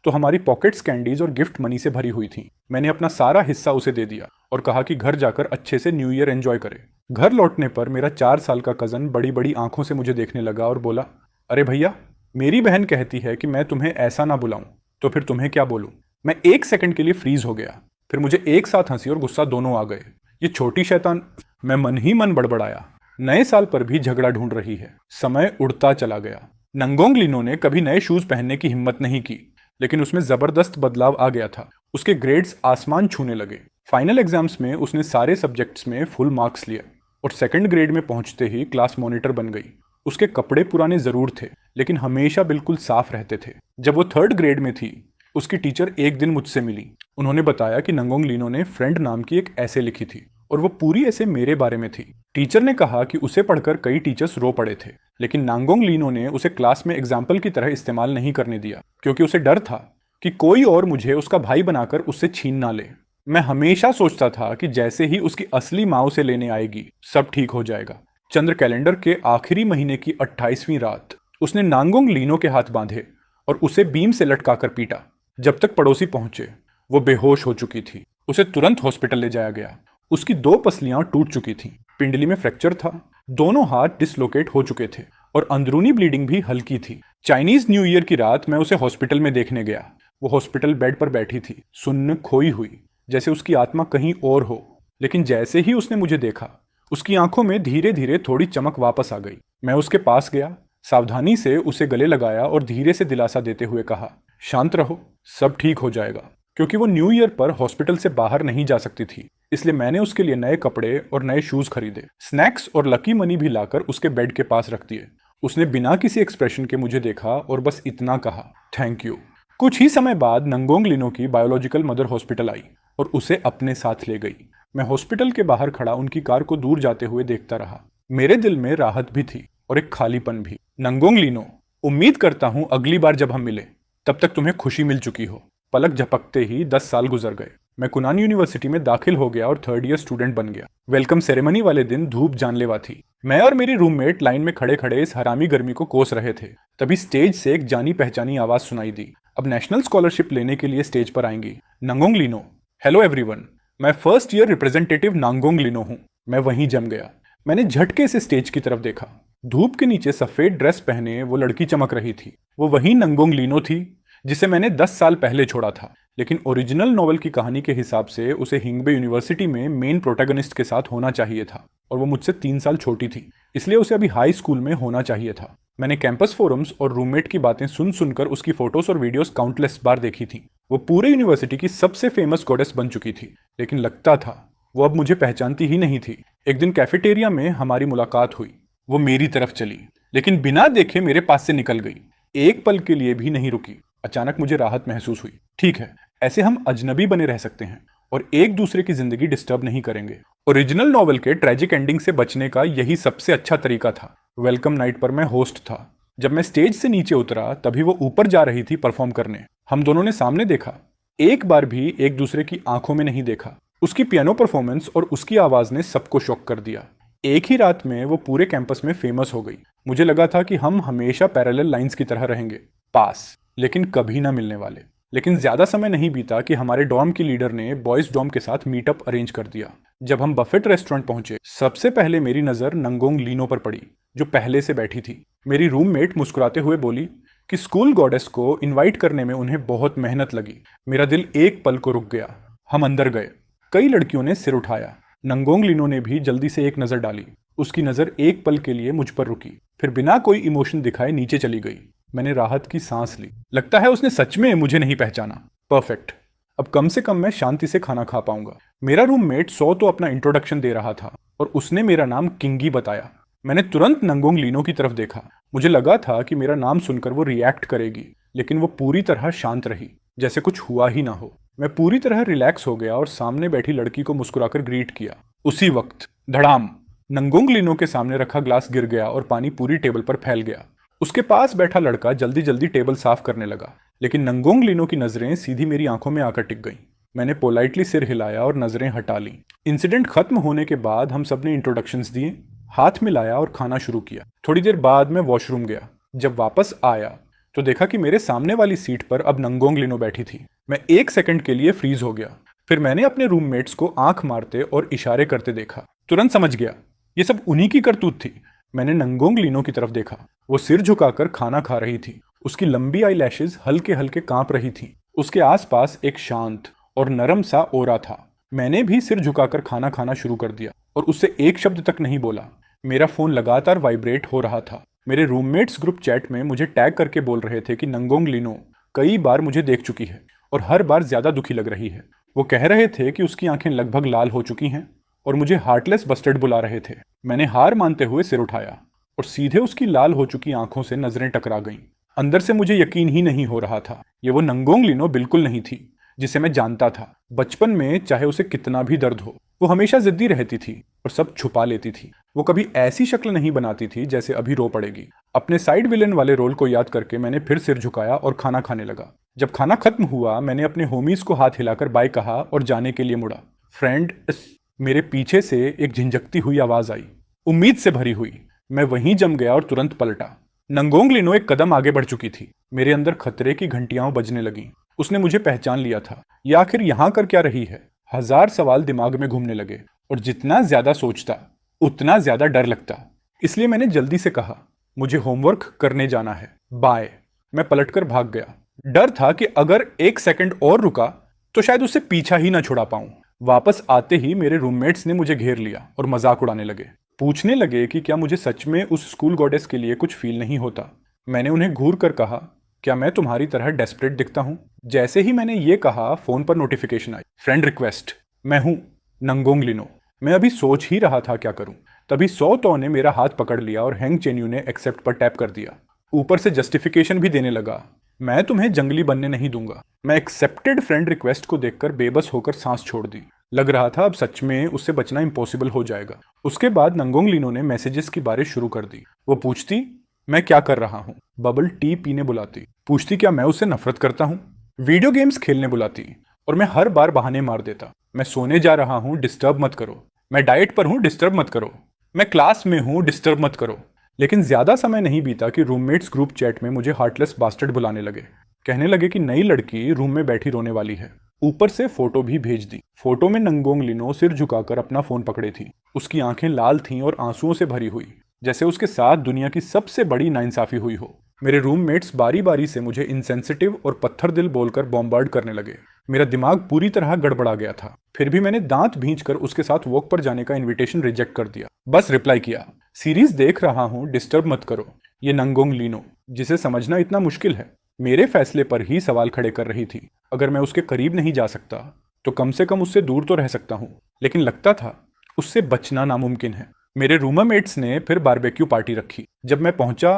तो हमारी पॉकेट्स कैंडीज और गिफ्ट मनी से भरी हुई थी। मैंने अपना सारा हिस्सा उसे दे दिया और कहा कि घर जाकर अच्छे से न्यू ईयर एंजॉय करे। घर लौटने पर मेरा 4 साल का कज़न बड़ी बड़ी आंखों से मुझे देखने लगा और बोला, अरे भैया, मेरी बहन कहती है कि मैं तुम्हें ऐसा ना बुलाऊं, तो फिर तुम्हें क्या बोलूं। मैं 1 सेकंड के लिए फ्रीज हो गया। फिर मुझे एक साथ हंसी और गुस्सा दोनों आ गए। ये छोटी शैतान, मैं मन ही मन बड़बड़ाया। नए साल पर भी झगड़ा ढूंढ रही है। समय उड़ता चला गया। नंगोंग लिनो ने कभी नए शूज पहनने की हिम्मत नहीं की, लेकिन उसमें जबरदस्त बदलाव आ गया था। उसके ग्रेड्स आसमान छूने लगे। फाइनल एग्जाम्स में उसने सारे सब्जेक्ट्स में फुल मार्क्स लिए और सेकंड ग्रेड में पहुंचते ही क्लास मॉनिटर बन गई। उसके कपड़े पुराने जरूर थे, लेकिन हमेशा बिल्कुल साफ रहते थे। जब वो थर्ड ग्रेड में थी, उसकी टीचर एक दिन मुझसे मिली। उन्होंने बताया कि नंगोंग लिनो ने फ्रेंड नाम की एक ऐसे लिखी थी और वो पूरी ऐसे मेरे बारे में थी। टीचर ने कहा कि उसे पढ़कर कई टीचर्स रो पड़े थे, लेकिन नांगोंग लिनो ने उसे क्लास में एग्जाम्पल की तरह इस्तेमाल नहीं करने दिया, क्योंकि उसे डर था कि कोई और मुझे उसका भाई बनाकर उससे छीन ना ले। मैं हमेशा सोचता था कि जैसे ही उसकी असली माँ उसे लेने आएगी, सब ठीक हो जाएगा। चंद्र कैलेंडर के आखिरी महीने की 28वीं रात उसने नांगोंग लिनो के हाथ बांधे और उसे बीम से लटकाकर पीटा। जब तक पड़ोसी पहुंचे, वो बेहोश हो चुकी थी। उसे तुरंत हॉस्पिटल ले जाया गया। उसकी 2 पसलियां टूट चुकी थीं, पिंडली में फ्रैक्चर था, दोनों हाथ डिसलोकेट हो चुके थे और अंदरूनी ब्लीडिंग भी हल्की थी। चाइनीज न्यू ईयर की रात मैं उसे हॉस्पिटल में देखने गया। वो हॉस्पिटल बेड पर बैठी थी, सुन्न खोई हुई, जैसे उसकी आत्मा कहीं और हो। लेकिन जैसे ही उसने मुझे देखा, उसकी आंखों में धीरे धीरे थोड़ी चमक वापस आ गई। मैं उसके पास गया, सावधानी से उसे गले लगाया और धीरे से दिलासा देते हुए कहा, शांत रहो, सब ठीक हो जाएगा। क्योंकि वो न्यू ईयर पर हॉस्पिटल से बाहर नहीं जा सकती थी, इसलिए मैंने उसके लिए नए कपड़े और नए शूज खरीदे। स्नैक्स और लकी मनी भी लाकर उसके बेड के पास रख दिए। उसने बिना किसी एक्सप्रेशन के मुझे देखा और बस इतना कहा, थैंक यू। कुछ ही समय बाद नंगोंग लिनो की बायोलॉजिकल मदर हॉस्पिटल आई और उसे अपने साथ ले गई। मैं हॉस्पिटल के बाहर खड़ा उनकी कार को दूर जाते हुए देखता रहा। मेरे दिल में राहत भी थी और एक खालीपन भी। नंगोंग लिनो, उम्मीद करता हूं अगली बार जब हम मिले, तब तक तुम्हें खुशी मिल चुकी हो। पलक झपकते ही 10 साल गुजर गए। मैं कुनान यूनिवर्सिटी में दाखिल हो गया और 3rd ईयर स्टूडेंट बन गया। वेलकम सेरेमनी वाले दिन धूप जानलेवा थी। मैं और मेरी रूममेट लाइन में खड़े खड़े इस हरामी गर्मी को कोस रहे थे। तभी स्टेज से एक जानी पहचानी आवाज सुनाई दी, अब नेशनल स्कॉलरशिप लेने के लिए स्टेज पर आएंगी नंगोंग लिनो। हेलो एवरीवन, मैं 1st ईयर रिप्रेजेंटेटिव नांगोंग लिनो हूँ। मैं वहीं जम गया। मैंने झटके से स्टेज की तरफ देखा। धूप के नीचे सफेद ड्रेस पहने वो लड़की चमक रही थी। वो वही नंगोंग लिनो थी जिसे मैंने 10 साल पहले छोड़ा था, लेकिन ओरिजिनल नॉवल की कहानी के हिसाब से उसे हिंगबे यूनिवर्सिटी में मेन प्रोटैगनिस्ट के साथ होना चाहिए था और वो मुझसे 3 साल छोटी थी, इसलिए उसे अभी हाई स्कूल में होना चाहिए था। मैंने कैंपस फोरम्स और रूममेट की बातें सुन सुनकर उसकी फोटोज और वीडियोस काउंटलेस बार देखी थी। वो पूरे यूनिवर्सिटी की सबसे फेमस गॉडेस बन चुकी थी, लेकिन लगता था वो अब मुझे पहचानती ही नहीं थी। एक दिन कैफेटेरिया में हमारी मुलाकात हुई। वो मेरी तरफ चली, लेकिन बिना देखे मेरे पास से निकल गई। एक पल के लिए भी नहीं रुकी। अचानक मुझे राहत महसूस हुई। ठीक है, ऐसे हम अजनबी बने रह सकते हैं और एक दूसरे की जिंदगी डिस्टर्ब नहीं करेंगे। ओरिजिनल नॉवल के ट्रेजिक एंडिंग से बचने का यही सबसे अच्छा तरीका था। वेलकम नाइट पर मैं होस्ट था। जब मैं स्टेज से नीचे उतरा, तभी वो ऊपर जा रही थी परफॉर्म करने। हम दोनों ने सामने देखा, एक बार भी एक दूसरे की आंखों में नहीं देखा। उसकी पियानो परफॉर्मेंस और उसकी आवाज ने सबको शॉक कर दिया। एक ही रात में वो पूरे कैंपस में फेमस हो गई। मुझे लगा था कि हम हमेशा पैरेलल लाइंस की तरह रहेंगे, पास, लेकिन कभी ना मिलने वाले। लेकिन ज्यादा समय नहीं बीता कि हमारे डॉर्म की लीडर ने बॉयज डॉर्म के साथ मीटअप अरेंज कर दिया। जब हम बफेट रेस्टोरेंट पहुंचे, सबसे पहले मेरी नजर नंगोंग लिनो पर पड़ी, जो पहले से बैठी थी। मेरी रूममेट मुस्कुराते हुए बोली कि स्कूल गॉडेस को इनवाइट करने में उन्हें बहुत मेहनत लगी। मेरा दिल एक पल को रुक गया। हम अंदर गए। कई लड़कियों ने सिर उठाया। नंगोंग लिनो ने भी जल्दी से एक नजर डाली। उसकी नजर एक पल के लिए मुझ पर रुकी, फिर बिना कोई इमोशन दिखाए नीचे चली गई। मैंने राहत की सांस ली। लगता है उसने सच में मुझे नहीं पहचाना। परफेक्ट, अब कम से कम मैं शांति से खाना खा पाऊंगा। मेरा रूममेट सो तो अपना इंट्रोडक्शन दे रहा था और उसने मेरा नाम किंगी बताया। मैंने तुरंत नंगोंग लिनो की तरफ देखा। मुझे लगा था कि मेरा नाम सुनकर वो रिएक्ट करेगी, लेकिन वो पूरी तरह शांत रही, जैसे कुछ हुआ ही ना हो। मैं पूरी तरह रिलैक्स हो गया और सामने बैठी लड़की को मुस्कुराकर ग्रीट किया। उसी वक्त धड़ाम, नंगोंग लिनो के सामने रखा ग्लास गिर गया और पानी पूरी टेबल पर फैल गया। उसके पास बैठा लड़का जल्दी जल्दी टेबल साफ करने लगा, लेकिन नंगोंग लिनो की नजरें सीधी मेरी आंखों में आकर टिक गईं। मैंने पोलाइटली सिर हिलाया और नजरें हटा ली। इंसिडेंट खत्म होने के बाद हम सबने इंट्रोडक्शंस दिए, हाथ मिलाया और खाना शुरू किया। थोड़ी देर बाद मैं वॉशरूम गया। जब वापस आया तो देखा कि मेरे सामने वाली सीट पर अब नंगोंग लिनो बैठी थी। मैं 1 सेकंड के लिए फ्रीज हो गया। फिर मैंने अपने रूममेट्स को आंख मारते और इशारे करते देखा। तुरंत समझ गया ये सब उन्हीं की करतूत थी। मैंने नंगोंग लिनो की तरफ देखा। वो सिर झुकाकर खाना खा रही थी। उसकी लंबी आई लैशेज हल्के हल्के कांप रही थी। उसके आसपास एक शांत और नरम सा ओरा था। मैंने भी सिर झुकाकर खाना खाना शुरू कर दिया और उससे एक शब्द तक नहीं बोला। मेरा फोन लगातार वाइब्रेट हो रहा था। मेरे रूममेट्स ग्रुप चैट में मुझे टैग करके बोल रहे थे कि नंगोंग लिनो कई बार मुझे देख चुकी है और हर बार ज्यादा दुखी लग रही है। वो कह रहे थे कि उसकी आंखें लगभग लाल हो चुकी हैं और मुझे हार्टलेस बस्टर्ड बुला रहे थे। मैंने हार मानते हुए सिर उठाया और सीधे उसकी लाल हो चुकी आंखों से नजरें टकरा गईं। अंदर से मुझे यकीन ही नहीं हो रहा था। ये वो नंगोंग लिनो बिल्कुल नहीं थी जिसे मैं जानता था। बचपन में चाहे उसे कितना भी दर्द हो, वो हमेशा जिद्दी रहती थी और सब छुपा लेती थी। वो कभी ऐसी शक्ल नहीं बनाती थी जैसे अभी रो पड़ेगी। अपने साइड विलेन वाले रोल को याद करके मैंने फिर सिर झुकाया और खाना खाने लगा। जब खाना खत्म हुआ, मैंने अपने होमीज को हाथ हिलाकर बाय कहा और जाने के लिए मुड़ा। फ्रेंड, मेरे पीछे से एक झिंझकती हुई आवाज आई, उम्मीद से भरी हुई। मैं वहीं जम गया और तुरंत पलटा। नंगोंग लिनो एक कदम आगे बढ़ चुकी थी। मेरे अंदर खतरे की घंटियां बजने लगीं। उसने मुझे पहचान लिया था। या आखिर यहां कर क्या रही है? हजार सवाल दिमाग में घूमने लगे और जितना ज्यादा सोचता उतना ज्यादा डर लगता। इसलिए मैंने जल्दी से कहा, मुझे होमवर्क करने जाना है, बाय। मैं पलटकर भाग गया। डर था कि अगर 1 सेकंड और रुका तो शायद उससे पीछा ही ना छुड़ा पाऊं। वापस आते ही मेरे रूममेट्स ने मुझे घेर लिया और मजाक उड़ाने लगे। पूछने लगे कि क्या मुझे सच में उस स्कूल गॉडेस के लिए कुछ फील नहीं होता। मैंने उन्हें घूर कर कहा, क्या मैं तुम्हारी तरह डेस्परेट दिखता हूं? जैसे ही मैंने ये कहा, फोन पर नोटिफिकेशन आई, फ्रेंड रिक्वेस्ट। मैं हूं नंगोंग लिनो। मैं अभी सोच ही रहा था क्या करूं, तभी सौ तो ने मेरा हाथ पकड़ लिया और हैंग चेन्यू ने एक्सेप्ट पर टैप कर दिया। ऊपर से जस्टिफिकेशन भी देने लगा, मैं तुम्हें जंगली बनने नहीं दूंगा। मैं एक्सेप्टेड फ्रेंड रिक्वेस्ट को देखकर बेबस होकर सांस छोड़ दी। लग रहा था अब सच में उससे बचना इम्पॉसिबल हो जाएगा। उसके बाद नंगोंग लिनो ने मैसेजेस की बारिश शुरू कर दी। वो पूछती मैं क्या कर रहा हूँ, बबल टी पीने बुलाती, पूछती क्या मैं उससे नफरत करता हूँ, वीडियो गेम्स खेलने बुलाती, और मैं हर बार बहाने मार देता। मैं सोने जा रहा हूँ, डिस्टर्ब मत करो। मैं डाइट पर हूँ, डिस्टर्ब मत करो। मैं क्लास में हूँ, डिस्टर्ब मत करो। लेकिन ज्यादा समय नहीं बीता कि रूममेट्स ग्रुप चैट में मुझे हार्टलेस बास्टर्ड बुलाने लगे। कहने लगे कि नई लड़की रूम में बैठी रोने वाली है। ऊपर से फोटो भी भेज दी। फोटो में नंगोंग लिनो सिर झुकाकर अपना फोन पकड़े थी। उसकी आंखें लाल थीं और आंसुओं से भरी हुई, जैसे उसके साथ दुनिया की सबसे बड़ी नाइंसाफी हुई हो। मेरे रूममेट्स बारी बारी से मुझे इनसेंसिटिव और पत्थर दिल बोलकर बॉम्बार्ड करने लगे। मेरा दिमाग पूरी तरह गड़बड़ा गया था। फिर भी मैंने दांत भींचकर उसके साथ वॉक पर जाने का इनविटेशन रिजेक्ट कर दिया। बस रिप्लाई किया, सीरीज देख रहा हूँ, डिस्टर्ब मत करो। ये नंगोंग लिनो, जिसे समझना इतना मुश्किल है, मेरे फैसले पर ही सवाल खड़े कर रही थी। अगर मैं उसके करीब नहीं जा सकता तो कम से कम उससे दूर तो रह सकता हूँ, लेकिन लगता था उससे बचना नामुमकिन है। मेरे रूममेट्स ने फिर बारबेक्यू पार्टी रखी। जब मैं पहुंचा,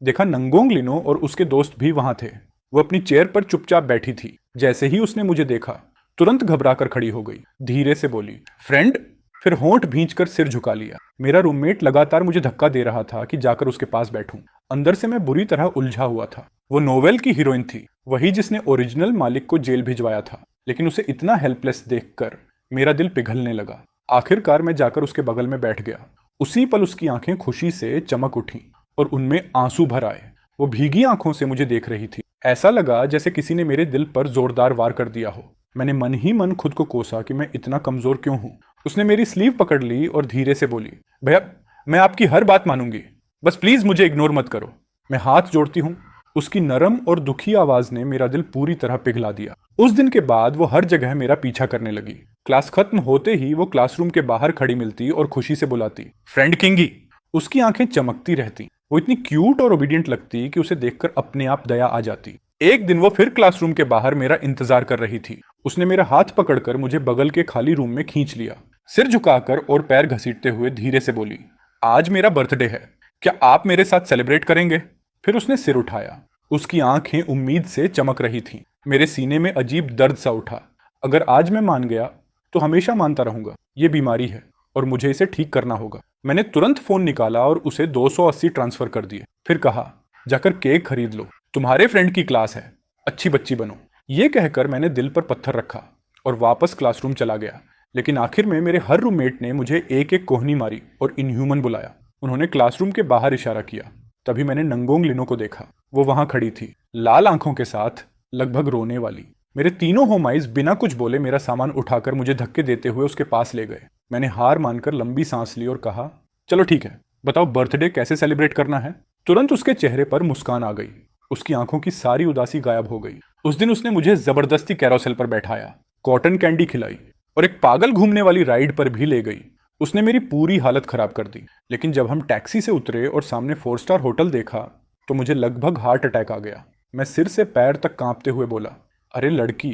देखा नंगोंग लिनो और उसके दोस्त भी वहां थे। वो अपनी चेयर पर चुपचाप बैठी थी। जैसे ही उसने मुझे देखा, तुरंत घबराकर खड़ी हो गई। धीरे से बोली, फ्रेंड, फिर होंठ भींचकर सिर झुका लिया। मेरा रूममेट लगातार मुझे धक्का दे रहा था कि जाकर उसके पास बैठूं। अंदर से मैं बुरी तरह उलझा हुआ था। वो नोवेल की हीरोइन थी, वही जिसने ओरिजिनल मालिक को जेल भिजवाया था, लेकिन उसे इतना हेल्पलेस देखकर मेरा दिल पिघलने लगा। आखिरकार मैं जाकर उसके बगल में बैठ गया। उसी पल उसकी आंखें खुशी से चमक उठी और उनमें आंसू भर आए। वो भीगी आंखों से मुझे देख रही थी। ऐसा लगा जैसे किसी ने मेरे दिल पर जोरदार वार कर दिया हो। मैंने मन ही मन खुद को कोसा कि मैं इतना कमजोर क्यों हूं। उसने मेरी स्लीव पकड़ ली और धीरे से बोली, भैया, मैं आपकी हर बात मानूंगी, बस प्लीज मुझे इग्नोर मत करो। मैं हाथ जोड़ती हूँ। उसकी नरम और दुखी आवाज ने मेरा दिल पूरी तरह पिघला दिया। उस दिन के बाद वो हर जगह मेरा पीछा करने लगी। क्लास खत्म होते ही वो क्लासरूम के बाहर खड़ी मिलती और खुशी से बुलाती, फ्रेंड किंगी। उसकी आंखें चमकती रहती। वो इतनी क्यूट और ओबीडियंट लगती कि उसे देखकर अपने आप दया आ जाती। एक दिन वो फिर क्लासरूम के बाहर मेरा इंतजार कर रही थी। उसने मेरा हाथ पकड़कर मुझे बगल के खाली रूम में खींच लिया। सिर झुकाकर और पैर घसीटते हुए धीरे से बोली, आज मेरा बर्थडे है, क्या आप मेरे साथ सेलिब्रेट करेंगे? फिर उसने सिर उठाया। उसकी आंखें उम्मीद से चमक रही थीं। मेरे सीने में अजीब दर्द सा उठा। अगर आज मैं मान गया तो हमेशा मानता रहूंगा। ये बीमारी है और मुझे इसे ठीक करना होगा। मैंने तुरंत फोन निकाला और उसे 280 ट्रांसफर कर दिए। फिर कहा, जाकर केक खरीद लो, तुम्हारे फ्रेंड की क्लास है, अच्छी बच्ची बनो। ये कहकर मैंने दिल पर पत्थर रखा और वापस क्लासरूम चला गया। लेकिन आखिर में मेरे हर रूममेट ने मुझे एक एक कोहनी मारी और इनह्यूमन बुलाया। उन्होंने क्लासरूम के बाहर इशारा किया। तभी मैंने नंगोंग लिनो को देखा। वो वहां खड़ी थी, लाल आंखों के साथ, लगभग रोने वाली। मेरे तीनों होम आइज बिना कुछ बोले मेरा सामान उठाकर मुझे धक्के देते हुए उसके पास ले गए। मैंने हार मानकर लंबी सांस ली और कहा, चलो ठीक है, बताओ बर्थडे कैसे सेलिब्रेट करना है। तुरंत उसके चेहरे पर मुस्कान आ गई। उसकी आंखों की सारी उदासी गायब हो गई। उस दिन उसने मुझे जबरदस्ती कैरोसेल पर बैठाया, कॉटन कैंडी खिलाई और एक पागल घूमने वाली राइड पर भी ले गई। उसने मेरी पूरी हालत खराब कर दी। लेकिन जब हम टैक्सी से उतरे और सामने 4 स्टार होटल देखा तो मुझे लगभग हार्ट अटैक आ गया। मैं सिर से पैर तक कांपते हुए बोला, अरे लड़की,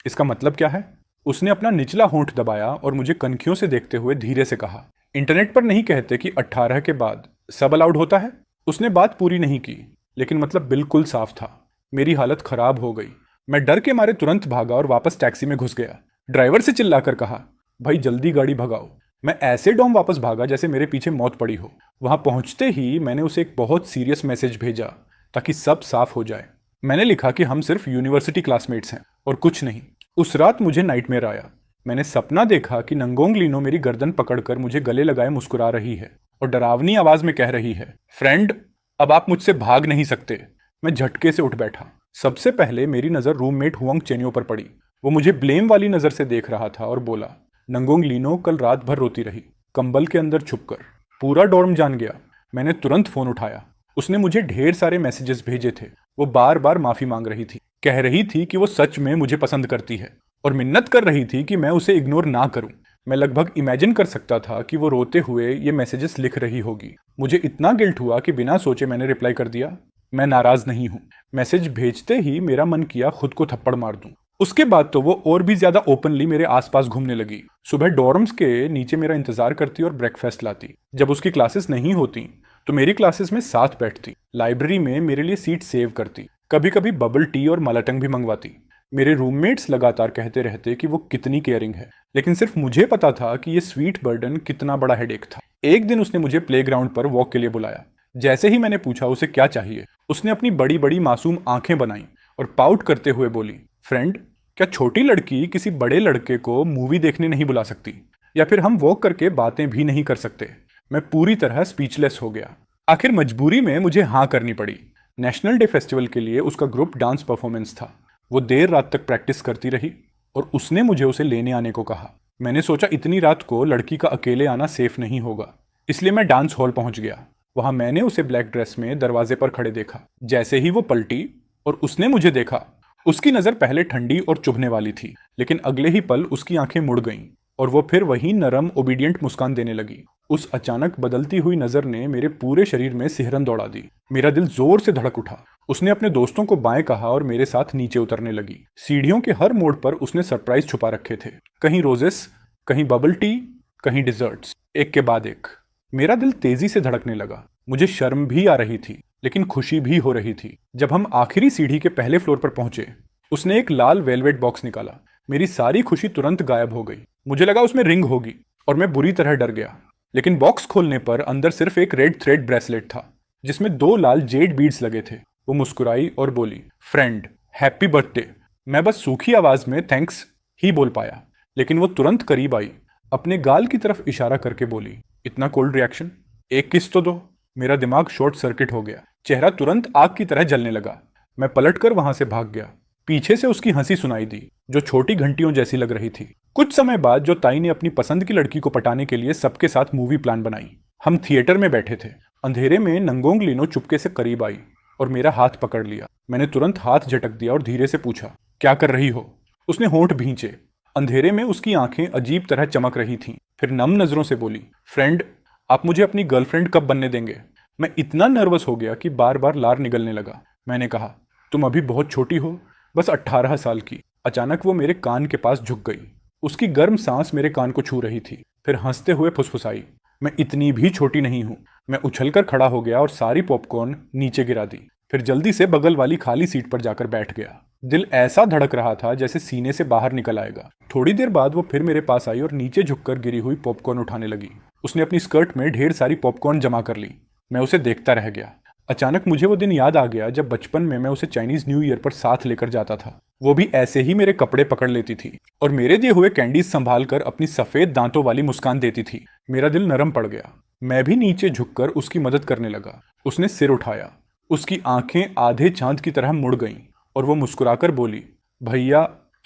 इसका मतलब क्या है। उसने अपना निचला होंठ दबाया और मुझे कनखियों से देखते हुए धीरे से कहा, इंटरनेट पर नहीं कहते कि 18 के बाद सब अलाउड होता है। उसने बात पूरी नहीं की, लेकिन मतलब बिल्कुल साफ था। मेरी हालत खराब हो गई। मैं डर के मारे तुरंत भागा और वापस टैक्सी में घुस गया। ड्राइवर से चिल्लाकर कहा, भाई जल्दी गाड़ी भगाओ। मैं ऐसे डॉम वापस भागा जैसे मेरे पीछे मौत पड़ी हो। वहां पहुंचते ही मैंने उसे एक बहुत सीरियस मैसेज भेजा ताकि सब साफ हो जाए। मैंने लिखा कि हम सिर्फ यूनिवर्सिटी क्लासमेट्स हैं और कुछ नहीं। उस रात मुझे नाइटमेयर आया। मैंने सपना देखा कि नंगोंग लीनो मेरी गर्दन पकड़कर मुझे गले लगाए मुस्कुरा रही है और डरावनी आवाज में कह रही है, फ्रेंड, अब आप मुझसे भाग नहीं सकते। मैं झटके से उठ बैठा। सबसे पहले मेरी नजर रूममेट हुआंग चेन्यो पर पड़ी। वो मुझे ब्लेम वाली नजर से देख रहा था और बोला, नंगोंग लीनो कल रात भर रोती रही, कंबल के अंदर छुपकर। पूरा डॉर्म जान गया। मैंने तुरंत फोन उठाया। उसने मुझे ढेर सारे मैसेजेस भेजे थे। वो बार बार माफी मांग रही थी, कह रही थी कि वो सच में मुझे पसंद करती है और मिन्नत कर रही थी कि मैं उसे इग्नोर ना करूं। मैं लगभग इमेजिन कर सकता था कि वो रोते हुए ये मैसेजेस लिख रही होगी। मुझे इतना गिल्ट हुआ कि बिना सोचे मैंने रिप्लाई कर दिया, मैं नाराज नहीं हूं। मैसेज भेजते ही मेरा मन किया खुद को थप्पड़ मार दूं। उसके बाद तो वो और भी ज्यादा ओपनली मेरे आसपास घूमने लगी। सुबह डॉर्म्स के नीचे मेरा इंतजार करती और ब्रेकफास्ट लाती। जब उसकी क्लासेस नहीं होती तो मेरी क्लासेस में साथ बैठती। लाइब्रेरी में मेरे लिए सीट सेव करती। कभी कभी बबल टी और मलाटंग भी मंगवाती। मेरे रूममेट्स लगातार कहते रहते कि वो कितनी केयरिंग है, लेकिन सिर्फ मुझे पता था कि ये स्वीट बर्डन कितना बड़ा हेडेक था। एक दिन उसने मुझे प्लेग्राउंड पर वॉक के लिए बुलाया। जैसे ही मैंने पूछा उसे क्या चाहिए, उसने अपनी बड़ी बड़ी मासूम आंखें बनाई और पाउट करते हुए बोली, फ्रेंड, क्या छोटी लड़की किसी बड़े लड़के को मूवी देखने नहीं बुला सकती, या फिर हम वॉक करके बातें भी नहीं कर सकते। मैं पूरी तरह स्पीचलेस हो गया। आखिर मजबूरी में मुझे हाँ करनी पड़ी। नेशनल डे फेस्टिवल के लिए उसका ग्रुप डांस परफॉर्मेंस था। वो देर रात तक प्रैक्टिस करती रही और उसने मुझे उसे लेने आने को कहा। मैंने सोचा इतनी रात को लड़की का अकेले आना सेफ नहीं होगा, इसलिए मैं डांस हॉल पहुंच गया। वहां मैंने उसे ब्लैक ड्रेस में दरवाजे पर खड़े देखा। जैसे ही वो पलटी और उसने मुझे देखा, उसकी नजर पहले ठंडी और चुभने वाली थी, लेकिन अगले ही पल उसकी आंखें मुड़ गईं और वो फिर वही नरम ओबीडियंट मुस्कान देने लगी। उस अचानक बदलती हुई नजर ने मेरे पूरे शरीर में सिहरन दौड़ा दी। मेरा दिल जोर से धड़क उठा। उसने अपने दोस्तों को बाएं कहा और मेरे साथ नीचे उतरने लगी। सीढ़ियों के हर मोड़ पर उसने सरप्राइज छुपा रखे थे, कहीं रोजेस, कहीं बबल टी, कहीं डिजर्ट्स, एक के बाद एक। मेरा दिल तेजी से धड़कने लगा। मुझे शर्म भी आ रही थी, लेकिन खुशी भी हो रही थी। जब हम आखिरी सीढ़ी के पहले फ्लोर पर पहुंचे, उसने एक लाल वेलवेट बॉक्स निकाला। मेरी सारी खुशी तुरंत गायब हो गई। मुझे लगा उसमें रिंग होगी और मैं बुरी तरह डर गया। लेकिन बॉक्स खोलने पर अंदर सिर्फ एक रेड थ्रेड ब्रेसलेट था जिसमें 2 लाल जेड बीड्स लगे थे। वो मुस्कुराई और बोली, फ्रेंड, हैप्पी बर्थडे। मैं बस सूखी आवाज में थैंक्स ही बोल पाया, लेकिन वो तुरंत करीब आई, अपने गाल की तरफ इशारा करके बोली, इतना कोल्ड रिएक्शन, एक किस तो दो। मेरा दिमाग शॉर्ट सर्किट हो गया। चेहरा तुरंत आग की तरह जलने लगा। मैं पलटकर वहां से भाग गया। पीछे से उसकी हंसी सुनाई दी, जो छोटी घंटियों जैसी लग रही थी। कुछ समय बाद जो ताई ने अपनी पसंद की लड़की को पटाने के लिए सबके साथ मूवी प्लान बनाई। हम थिएटर में बैठे थे। अंधेरे में नंगोंग लीनो चुपके से करीब आई और मेरा हाथ पकड़ लिया। मैंने तुरंत हाथ झटक दिया और धीरे से पूछा, क्या कर रही हो। उसने होंठ भींचे। अंधेरे में उसकी आंखें अजीब तरह चमक रही थीं। फिर नम नजरों से बोली, फ्रेंड, आप मुझे अपनी गर्लफ्रेंड कब बनने देंगे। मैं इतना नर्वस हो गया कि बार बार लार निकलने लगा। मैंने कहा, तुम अभी बहुत छोटी हो, बस 18 साल की। अचानक वो मेरे कान के पास झुक गई। उसकी गर्म सांस मेरे कान को छू रही थी। फिर हंसते हुए फुसफुसाई, मैं इतनी भी छोटी नहीं हूं। मैं उछलकर खड़ा हो गया और सारी पॉपकॉर्न नीचे गिरा दी। फिर जल्दी से बगल वाली खाली सीट पर जाकर बैठ गया। दिल ऐसा धड़क रहा था जैसे सीने से बाहर निकल आएगा। थोड़ी देर बाद वो फिर मेरे पास आई और नीचे झुककर गिरी हुई पॉपकॉर्न उठाने लगी। उसने अपनी स्कर्ट में ढेर सारी पॉपकॉर्न जमा कर ली। मैं उसे देखता रह गया। अचानक मुझे वो दिन याद आ गया जब बचपन में मैं उसे चाइनीज न्यू ईयर पर साथ लेकर जाता था। वो भी ऐसे ही मेरे कपड़े पकड़ लेती थी और मेरे दिए हुए कैंडीज संभाल कर अपनी सफेद दांतों वाली मुस्कान देती थी। मेरा दिल नरम पड़ गया। मैं भी नीचे झुककर उसकी मदद करने लगा। उसने सिर उठाया। उसकी आंखें आधे चांद की तरह मुड़ गईं और वो मुस्कुराकर बोली, भैया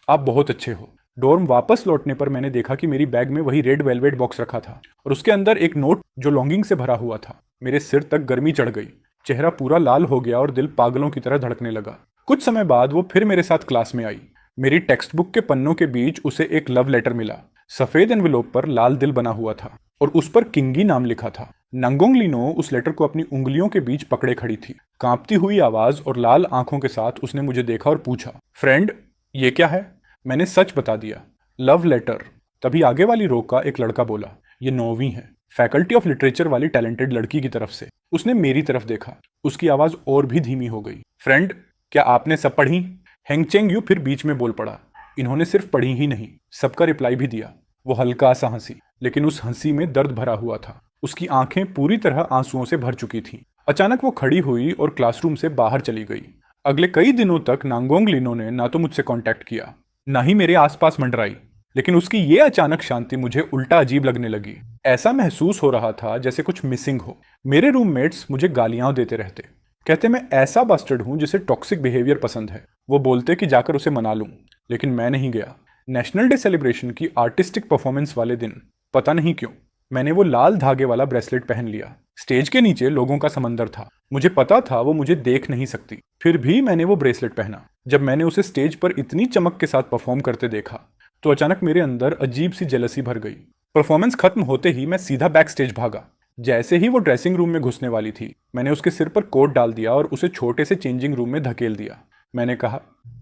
आप बहुत अच्छे हो। डॉर्म वापस लौटने पर मैंने देखा कि मेरी बैग में वही रेड वेलवेट बॉक्स रखा था और उसके अंदर एक नोट जो लॉन्गिंग से भरा हुआ था। मेरे सिर तक गर्मी चढ़ गई, चेहरा पूरा लाल हो गया और दिल पागलों की तरह धड़कने लगा। कुछ समय बाद वो फिर मेरे साथ क्लास में आई। मेरी टेक्स्ट बुक के पन्नों के बीच उसे एक लव लेटर मिला। सफेद एनवेलोप पर लाल दिल बना हुआ था और उस पर किंगी नाम लिखा था। नंगोंग लीनो उस लेटर को अपनी उंगलियों के बीच पकड़े खड़ी थी। कांपती हुई आवाज और लाल आंखों के साथ उसने मुझे देखा और पूछा, फ्रेंड ये क्या है? मैंने सच बता दिया, लव लेटर। तभी आगे वाली रो का एक लड़का बोला, ये नौवीं है, फैकल्टी ऑफ लिटरेचर वाली टैलेंटेड लड़की की तरफ से। उसने मेरी तरफ देखा, उसकी आवाज और भी धीमी हो गई। फ्रेंड क्या आपने सब पढ़ी? हेंगचेंग यू फिर बीच में बोल पड़ा, इन्होंने सिर्फ पढ़ी ही नहीं, सबका रिप्लाई भी दिया। वो हल्का सा हंसी, लेकिन उस हंसी में दर्द भरा हुआ था। उसकी आंखें पूरी तरह आंसुओं से भर चुकी थीं। अचानक वो खड़ी हुई और क्लासरूम से बाहर चली गई। अगले कई दिनों तक नांगोंग लीनो ने ना तो मुझसे कांटेक्ट किया, ना ही मेरे आसपास मंडराई। लेकिन उसकी ये अचानक शांति मुझे उल्टा अजीब लगने लगी। ऐसा महसूस हो रहा था जैसे कुछ मिसिंग हो। मेरे रूममेट्स मुझे गालियां देते रहते, कहते मैं ऐसा बास्टर्ड हूं जिसे टॉक्सिक बिहेवियर पसंद है। वो बोलते कि जाकर उसे मना लूं, लेकिन मैं नहीं गया। नेशनल डे सेलिब्रेशन की आर्टिस्टिक परफॉर्मेंस वाले दिन पता नहीं क्यों मैंने वो लाल धागे वाला ब्रेसलेट पहन लिया। स्टेज के नीचे लोगों का समंदर था। मुझे पता था वो मुझे देख नहीं सकती, फिर भी मैंने वो ब्रेसलेट पहना। जब मैंने उसे स्टेज पर इतनी चमक के साथ परफॉर्म करते देखा तो अचानक मेरे अंदर अजीब सी जेलसी भर गई। परफॉर्मेंस खत्म होते ही मैं सीधा बैक स्टेज भागा। जैसे ही वो ड्रेसिंग रूम में घुसने वाली थी, मैंने उसके सिर पर कोट डाल दिया और उसे छोटे से चेंजिंग रूम में धकेल दिया। मैंने कहा,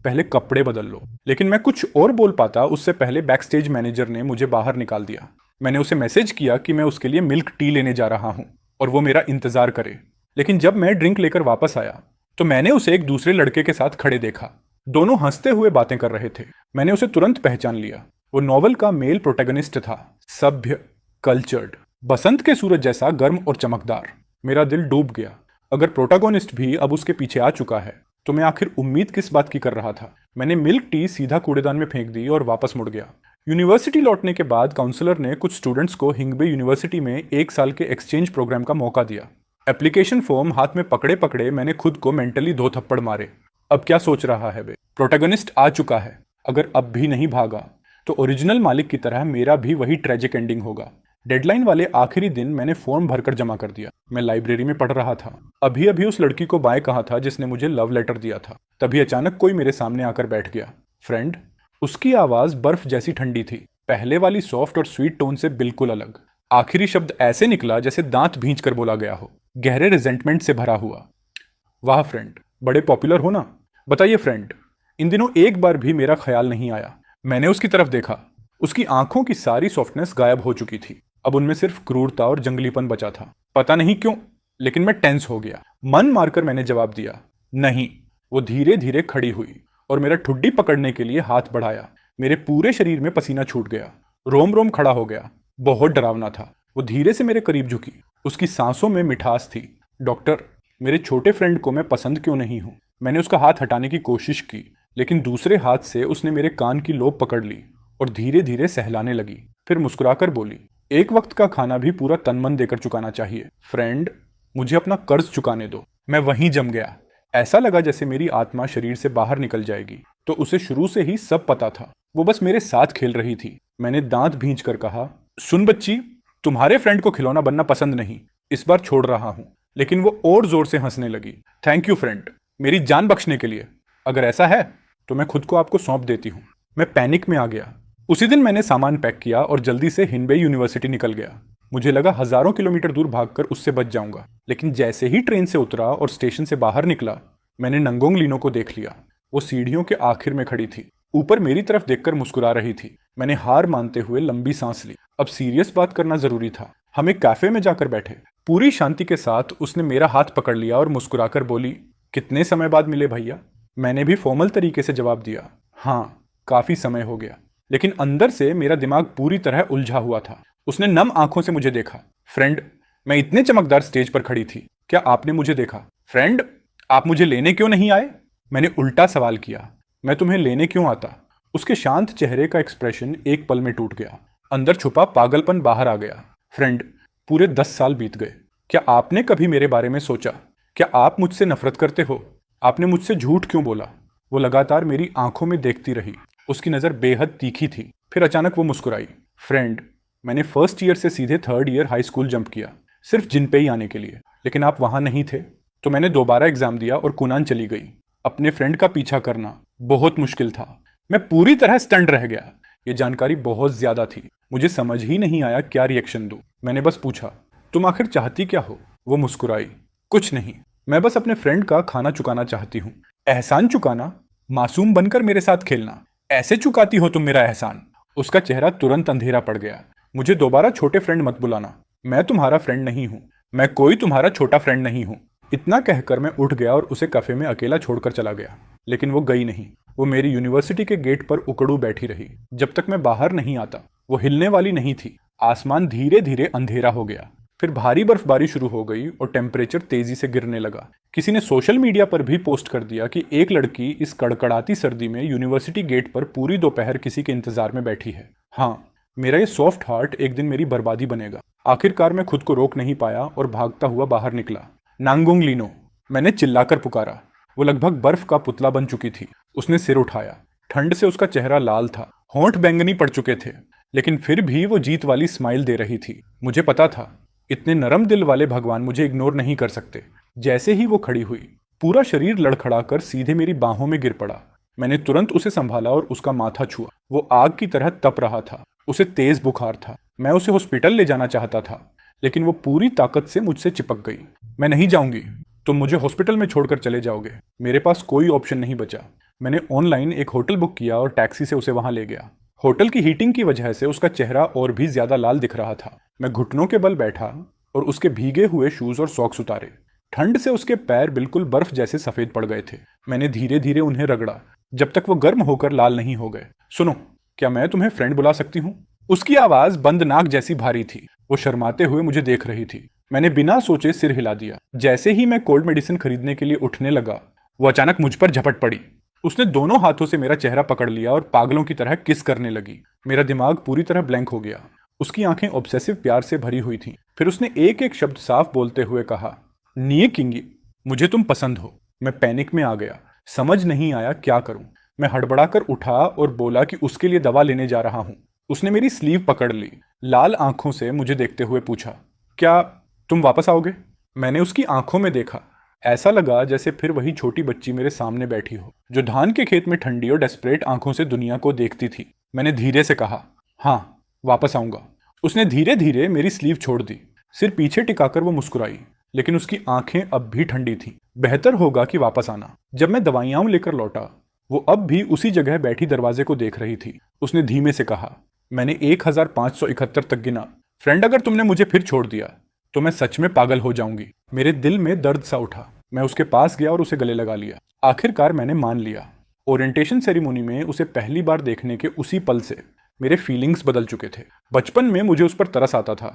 पहले कपड़े बदल लो। लेकिन मैं कुछ और बोल पाता उससे पहले बैक स्टेज मैनेजर ने मुझे बाहर निकाल दिया। मैंने उसे मैसेज किया कि मैं उसके लिए मिल्क टी लेने जा रहा हूं और वो मेरा इंतजार करे। लेकिन जब मैं ड्रिंक लेकर वापस आया तो मैंने उसे एक दूसरे लड़के के साथ खड़े देखा। दोनों हंसते हुए बातें कर रहे थे। मैंने उसे तुरंत पहचान लिया। वो नॉवल का मेल प्रोटैगनिस्ट था, सभ्य, कल्चर्ड, बसंत के सूरज जैसा गर्म और चमकदार। मेरा दिल डूब गया। अगर प्रोटैगनिस्ट भी अब उसके पीछे आ चुका है तो मैं आखिर उम्मीद किस बात की कर रहा था? मैंने मिल्क टी सीधा कूड़ेदान में फेंक दी और वापस मुड़ गया। यूनिवर्सिटी लौटने के बाद काउंसलर ने कुछ स्टूडेंट्स को हिंगबे यूनिवर्सिटी में 1 साल के एक्सचेंज प्रोग्राम का मौका दिया। एप्लीकेशन फॉर्म हाथ में पकड़े पकड़े मैंने खुद को मेंटली 2 थप्पड़ मारे। अब क्या सोच रहा है बे? प्रोटैगनिस्ट आ चुका है। अगर अब भी नहीं भागा तो ओरिजिनल मालिक की तरह मेरा भी वही ट्रेजिक एंडिंग होगा। डेडलाइन वाले आखिरी दिन मैंने फॉर्म भरकर जमा कर दिया। मैं लाइब्रेरी में पढ़ रहा था। अभी अभी उस लड़की को बाय कहा था जिसने मुझे लव लेटर दिया था। तभी अचानक कोई मेरे सामने आकर बैठ गया। फ्रेंड। उसकी आवाज बर्फ जैसी ठंडी थी, पहले वाली सॉफ्ट और स्वीट टोन से बिल्कुल अलग। आखिरी शब्द ऐसे निकला जैसे दांत भींच कर बोला गया हो, गहरे रिजेंटमेंट से भरा हुआ। वाह फ्रेंड, बड़े पॉपुलर हो ना। बताइए फ्रेंड, इन दिनों एक बार भी मेरा ख्याल नहीं आया। मैंने उसकी तरफ देखा। उसकी आंखों की सारी सॉफ्टनेस गायब हो चुकी थी। अब उनमें सिर्फ क्रूरता और जंगलीपन बचा था। पता नहीं क्यों, लेकिन मैं टेंस हो गया। मन मारकर मैंने जवाब दिया, नहीं। वो धीरे धीरे खड़ी हुई और मेरा ठुड्डी पकड़ने के लिए हाथ बढ़ाया। मेरे पूरे शरीर में पसीना छूट गया, रोम रोम खड़ा हो गया। बहुत डरावना था। वो धीरे से मेरे करीब झुकी। उसकी सांसों में मिठास थी। डॉक्टर, मेरे छोटे फ्रेंड को मैं पसंद क्यों नहीं हूं? मैंने उसका हाथ हटाने की कोशिश की, लेकिन दूसरे हाथ से उसने मेरे कान की लोब पकड़ ली और धीरे धीरे सहलाने लगी। फिर मुस्कुराकर बोली, एक वक्त का खाना भी पूरा तन मन देकर चुकाना चाहिए। फ्रेंड, मुझे अपना कर्ज चुकाने दो। मैं वहीं जम गया। ऐसा लगा जैसे मेरी आत्मा शरीर से बाहर निकल जाएगी। तो उसे शुरू से ही सब पता था। वो बस मेरे साथ खेल रही थी। मैंने दांत भींच कर कहा, सुन बच्ची, तुम्हारे फ्रेंड को खिलौना बनना पसंद नहीं, इस बार छोड़ रहा हूं। लेकिन वो और जोर से हंसने लगी। थैंक यू फ्रेंड, मेरी जान बख्शने के लिए। अगर ऐसा है तो मैं खुद को आपको सौंप देती हूँ। मैं पैनिक में आ गया। उसी दिन मैंने सामान पैक किया और जल्दी से हिंबे यूनिवर्सिटी निकल गया। मुझे लगा हजारों किलोमीटर दूर भागकर उससे बच जाऊंगा। लेकिन जैसे ही ट्रेन से उतरा और स्टेशन से बाहर निकला, मैंने नंगोंग लीनो को देख लिया। वो सीढ़ियों के आखिर में खड़ी थी, ऊपर मेरी तरफ देखकर मुस्कुरा रही थी। मैंने हार मानते हुए लंबी सांस ली। अब सीरियस बात करना जरूरी था। हम एक कैफे में जाकर बैठे। पूरी शांति के साथ उसने मेरा हाथ पकड़ लिया और मुस्कुराकर बोली, कितने समय बाद मिले भैया? मैंने भी फॉर्मल तरीके से जवाब दिया, हाँ, काफी समय हो गया। लेकिन अंदर से मेरा दिमाग पूरी तरह उलझा हुआ था। उसने नम आंखों से मुझे देखा। फ्रेंड, मैं इतने चमकदार स्टेज पर खड़ी थी, क्या आपने मुझे देखा? फ्रेंड, आप मुझे लेने क्यों नहीं आए? मैंने उल्टा सवाल किया, मैं तुम्हें लेने क्यों आता? उसके शांत चेहरे का एक्सप्रेशन एक पल में टूट गया। अंदर छुपा पागलपन बाहर आ गया। फ्रेंड, पूरे 10 साल बीत गए। क्या आपने कभी मेरे बारे में सोचा क्या आप मुझसे नफरत करते हो? आपने मुझसे झूठ क्यों बोला? वो लगातार मेरी आंखों में देखती रही। उसकी नज़र बेहद तीखी थी। फिर अचानक वो मुस्कुराई। फ्रेंड, मैंने फर्स्ट ईयर से सीधे third year high school jump किया, सिर्फ जिनपेई आने के लिए। लेकिन आप वहां नहीं थे, तो मैंने दोबारा एग्जाम दिया और कुनान चली गई। अपने फ्रेंड का पीछा करना बहुत मुश्किल था। मैं पूरी तरह स्टंड रह गया। ये जानकारी बहुत ज्यादा थी। मुझे समझ ही नहीं आया क्या रिएक्शन दूं। मैंने बस पूछा, तुम आखिर चाहती क्या हो? वो मुस्कुराई, कुछ नहीं, मैं बस अपने फ्रेंड का खाना चुकाना चाहती हूँ। एहसान चुकाना? मासूम बनकर मेरे साथ खेलना, ऐसे चुकाती हो तुम मेरा एहसान? उसका चेहरा तुरंत अंधेरा पड़ गया। मुझे दोबारा छोटे फ्रेंड मत बुलाना। मैं तुम्हारा फ्रेंड नहीं हूँ। मैं कोई तुम्हारा छोटा फ्रेंड नहीं हूँ। इतना कहकर मैं उठ गया और उसे कैफे में अकेला छोड़कर चला गया। लेकिन वो गई नहीं। वो मेरी यूनिवर्सिटी के गेट पर उकड़ू बैठी रही जब तक मैं बाहर नहीं आता। वो हिलने वाली नहीं थी। आसमान धीरे धीरे अंधेरा हो गया। फिर भारी बर्फबारी शुरू हो गई और टेम्परेचर तेजी से गिरने लगा। किसी ने सोशल मीडिया पर भी पोस्ट कर दिया कि एक लड़की इस कड़कड़ाती सर्दी में यूनिवर्सिटी गेट पर पूरी दोपहर किसी के इंतजार में बैठी है। हाँ, मेरा ये सॉफ्ट हार्ट एक दिन मेरी बर्बादी बनेगा। आखिरकार मैं खुद को रोक नहीं पाया और भागता हुआ बाहर निकला। नांगोंग लीनो, मैंने चिल्लाकर पुकारा। वो लगभग बर्फ का पुतला बन चुकी थी। उसने सिर उठाया। ठंड से उसका चेहरा लाल था, होंठ बैंगनी पड़ चुके थे, लेकिन फिर भी वो जीत वाली स्माइल दे रही थी। मुझे पता था, इतने नरम दिल वाले भगवान मुझे इग्नोर नहीं कर सकते। जैसे ही वो खड़ी हुई, पूरा शरीर लड़खड़ाकर सीधे मेरी बाहों में गिर पड़ा। मैंने तुरंत उसे संभाला और उसका माथा छुआ। वो आग की तरह तप रहा था। उसे तेज बुखार था। मैं उसे हॉस्पिटल ले जाना चाहता था, लेकिन वो पूरी ताकत से मुझसे चिपक गई। मैं नहीं जाऊंगी, तुम मुझे हॉस्पिटल में छोड़कर चले जाओगे। मेरे पास कोई ऑप्शन नहीं बचा। मैंने ऑनलाइन एक होटल बुक किया और टैक्सी से उसे वहां ले गया। होटल की हीटिंग की वजह से उसका चेहरा और भी ज्यादा लाल दिख रहा था। मैं घुटनों के बल बैठा और उसके भीगे हुए शूज और सॉक्स उतारे। ठंड से उसके पैर बिल्कुल बर्फ जैसे सफेद पड़ गए थे। मैंने धीरे धीरे उन्हें रगड़ा जब तक वो गर्म होकर लाल नहीं हो गए। सुनो, क्या मैं तुम्हें फ्रेंड बुला सकती हूँ? उसकी आवाज बंद नाक जैसी भारी थी। वो शर्माते हुए मुझे देख रही थी। मैंने बिना सोचे सिर हिला दिया। जैसे ही मैं कोल्ड मेडिसिन खरीदने के लिए उठने लगा, वो अचानक मुझ पर झपट पड़ी। उसने दोनों हाथों से मेरा चेहरा पकड़ लिया और पागलों की तरह किस करने लगी। मेरा दिमाग पूरी तरह ब्लैंक हो गया। उसकी आंखें ऑब्सेसिव प्यार से भरी हुई थीं। फिर उसने एक एक शब्द साफ बोलते हुए कहा, निये किंगी, मुझे तुम पसंद हो। मैं पैनिक में आ गया। समझ नहीं आया क्या करूं। मैं हड़बड़ाकर उठा और बोला कि उसके लिए दवा लेने जा रहा हूं। उसने मेरी स्लीव पकड़ ली। लाल आंखों से मुझे देखते हुए पूछा, क्या तुम वापस आओगे? मैंने उसकी आंखों में देखा। ऐसा लगा जैसे फिर वही छोटी बच्ची मेरे सामने बैठी हो, जो धान के खेत में ठंडी और डेस्परेट आंखों से दुनिया को देखती थी। मैंने धीरे से कहा, हाँ, वापस आऊंगा। उसने धीरे धीरे मेरी स्लीव छोड़ दी। सिर पीछे टिकाकर वो मुस्कुराई, लेकिन उसकी आंखें अब भी ठंडी थीं। बेहतर होगा कि वापस आना। जब मैं दवाइयां लेकर लौटा, वो अब भी उसी जगह बैठी दरवाजे को देख रही थी। उसने धीमे से कहा, मैंने 1571 तक गिना। फ्रेंड, अगर तुमने मुझे फिर छोड़ दिया तो मैं सच में पागल हो जाऊंगी। मेरे दिल में दर्द सा उठा। मैं उसके पास गया और उसे गले लगा लिया। आखिरकार मैंने मान लिया। ओरिएंटेशन सेरेमनी में उसे पहली बार देखने के उसी पल से मेरे फीलिंग्स बदल चुके थे। बचपन में मुझे उस पर तरस आता था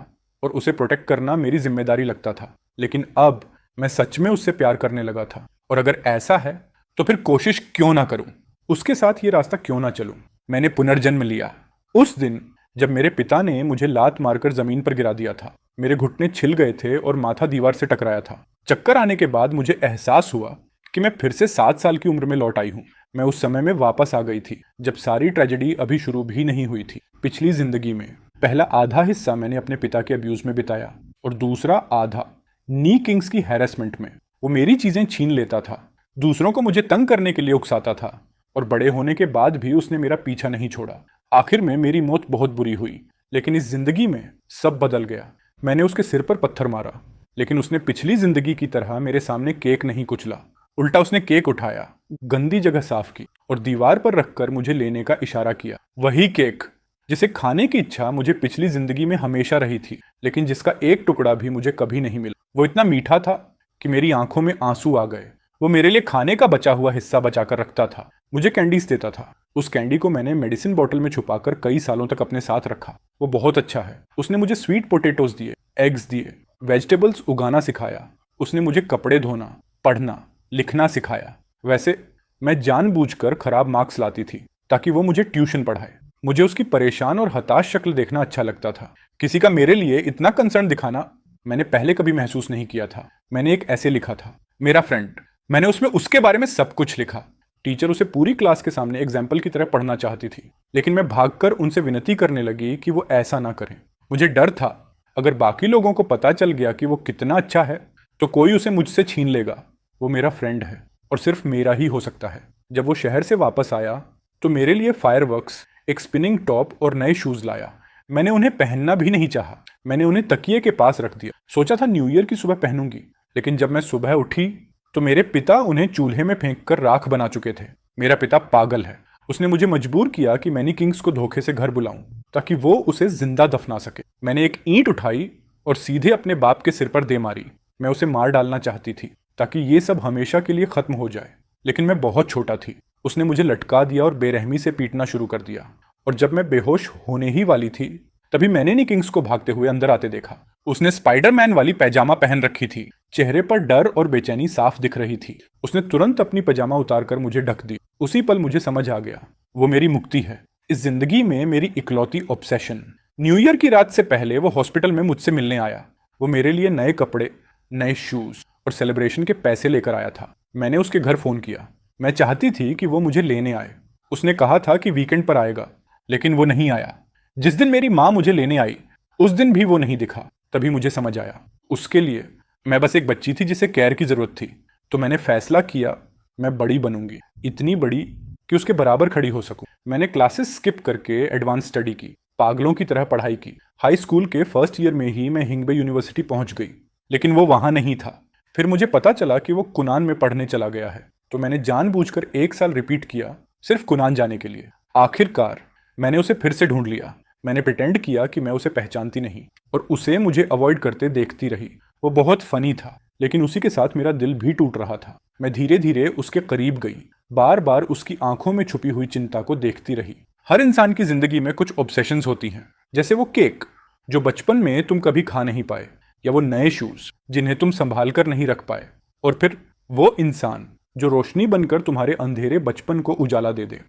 और उसे प्रोटेक्ट करना मेरी जिम्मेदारी लगता था, लेकिन अब मैं सच में उससे प्यार करने लगा था। और अगर ऐसा है तो फिर कोशिश क्यों ना करूं, उसके साथ ये रास्ता क्यों ना चलूं। मैंने पुनर्जन्म लिया। उस दिन जब मेरे पिता ने मुझे लात मारकर जमीन पर गिरा दिया था, मेरे घुटने छिल गए थे और माथा दीवार से टकराया था। चक्कर आने के बाद मुझे एहसास हुआ कि मैं फिर से 7 साल की उम्र में लौट आई हूँ। मैं उस समय में वापस आ गई थी जब सारी ट्रेजेडी अभी शुरू भी नहीं हुई थी। पिछली जिंदगी में पहला आधा हिस्सा मैंने अपने पिता के अब्यूज में बिताया और दूसरा आधा नी किंग्स की हैरेसमेंट में। वो मेरी चीजें छीन लेता था, दूसरों को मुझे तंग करने के लिए उकसाता था, और बड़े होने के बाद भी उसने मेरा पीछा नहीं छोड़ा। आखिर में मेरी मौत बहुत बुरी हुई, लेकिन इस जिंदगी में सब बदल गया। मैंने उसके सिर पर पत्थर मारा, लेकिन उसने पिछली जिंदगी की तरह मेरे सामने केक नहीं कुचला। उल्टा उसने केक उठाया, गंदी जगह साफ की और दीवार पर रखकर मुझे लेने का इशारा किया। वही केक जिसे खाने की इच्छा मुझे पिछली जिंदगी में हमेशा रही थी, लेकिन जिसका एक टुकड़ा भी मुझे कभी नहीं मिला। वो इतना मीठा था कि मेरी आंखों में आंसू आ गए। वो मेरे लिए खाने का बचा हुआ हिस्सा बचाकर रखता था, मुझे कैंडीज देता था। उस कैंडी को मैंने मेडिसिन बॉटल में छुपाकर कई सालों तक अपने साथ रखा। वो बहुत अच्छा है। उसने मुझे स्वीट पोटैटोज दिए, एग्स दिए, वेजिटेबल्स उगाना सिखाया। उसने मुझे कपड़े धोना, पढ़ना, लिखना सिखाया। वैसे मैं जानबूझकर खराब मार्क्स लाती थी ताकि वो मुझे ट्यूशन पढ़ाए। मुझे उसकी परेशान और हताश शक्ल देखना अच्छा लगता था। किसी का मेरे लिए इतना कंसर्न दिखाना मैंने पहले कभी महसूस नहीं किया था। मैंने एक ऐसे लिखा था, मेरा फ्रेंड। मैंने उसमें उसके बारे में सब कुछ लिखा। टीचर उसे पूरी क्लास के सामने एग्जाम्पल की तरह पढ़ना चाहती थी, लेकिन मैं भागकर उनसे विनती करने लगी कि वो ऐसा ना करें। मुझे डर था, अगर बाकी लोगों को पता चल गया कि वो कितना अच्छा है तो कोई उसे मुझसे छीन लेगा। वो मेरा फ्रेंड है और सिर्फ मेरा ही हो सकता है। जब वो शहर से वापस आया तो मेरे लिए फायरवर्क्स, एक स्पिनिंग टॉप और नए शूज लाया। मैंने उन्हें पहनना भी नहीं चाहा। मैंने उन्हें तकिए के पास रख दिया। सोचा था न्यू ईयर की सुबह पहनूंगी, लेकिन जब मैं सुबह उठी तो मेरे पिता उन्हें चूल्हे में फेंक कर राख बना चुके थे। मेरा पिता पागल है। उसने मुझे मजबूर किया कि मैनी किंग्स को धोखे से घर बुलाऊं ताकि वो उसे जिंदा दफना सके। मैंने एक ईंट उठाई और सीधे अपने बाप के सिर पर दे मारी। मैं उसे मार डालना चाहती थी ताकि ये सब हमेशा के लिए खत्म हो जाए, लेकिन मैं बहुत छोटा थी। उसने मुझे लटका दिया और बेरहमी से पीटना शुरू कर दिया, और जब मैं बेहोश होने ही वाली थी तभी मैंने नी किंग्स को भागते हुए अंदर आते देखा। उसने स्पाइडरमैन वाली पैजामा पहन रखी थी। चेहरे पर डर और बेचैनी साफ दिख रही थी। उसने तुरंत अपनी पैजामा उतारकर मुझे ढक दी। उसी पल मुझे समझ आ गया, वो मेरी मुक्ति है, इस जिंदगी में मेरी इकलौती ऑब्सेशन। न्यू ईयर की रात से पहले वो हॉस्पिटल में मुझसे मिलने आया। वो मेरे लिए नए कपड़े, नए शूज और सेलिब्रेशन के पैसे लेकर आया था। मैंने उसके घर फोन किया। मैं चाहती थी कि वो मुझे लेने आए। उसने कहा था कि वीकेंड पर आएगा, लेकिन वो नहीं आया। जिस दिन मेरी माँ मुझे लेने आई उस दिन भी वो नहीं दिखा। तभी मुझे समझ आया, उसके लिए मैं बस एक बच्ची थी जिसे केयर की जरूरत थी। तो मैंने फैसला किया, मैं बड़ी बनूंगी, इतनी बड़ी कि उसके बराबर खड़ी हो सकूं। मैंने क्लासेस स्किप करके एडवांस स्टडी की, पागलों की तरह पढ़ाई की। हाई स्कूल के फर्स्ट ईयर में ही मैं हिंगबे यूनिवर्सिटी पहुंच गई, लेकिन वो वहां नहीं था। फिर मुझे पता चला कि वो कुनान में पढ़ने चला गया है, तो मैंने जानबूझकर 1 साल रिपीट किया सिर्फ कुनान जाने के लिए। आखिरकार मैंने उसे फिर से ढूंढ लिया। मैंने प्रिटेंड किया कि मैं उसे पहचानती नहीं और उसे मुझे अवॉइड करते देखती रही। वो बहुत फनी था, लेकिन उसी के साथ मेरा दिल भी टूट रहा था। मैं धीरे धीरे उसके करीब गई, बार बार उसकी आंखों में छुपी हुई चिंता को देखती रही। हर इंसान की जिंदगी में कुछ ऑब्सेशंस होती हैं, जैसे वो केक जो बचपन में तुम कभी खा नहीं पाए, या वो नए शूज जिन्हें तुम संभाल कर नहीं रख पाए, और फिर वो इंसान जो रोशनी बनकर तुम्हारे अंधेरे बचपन को उजाला दे दे।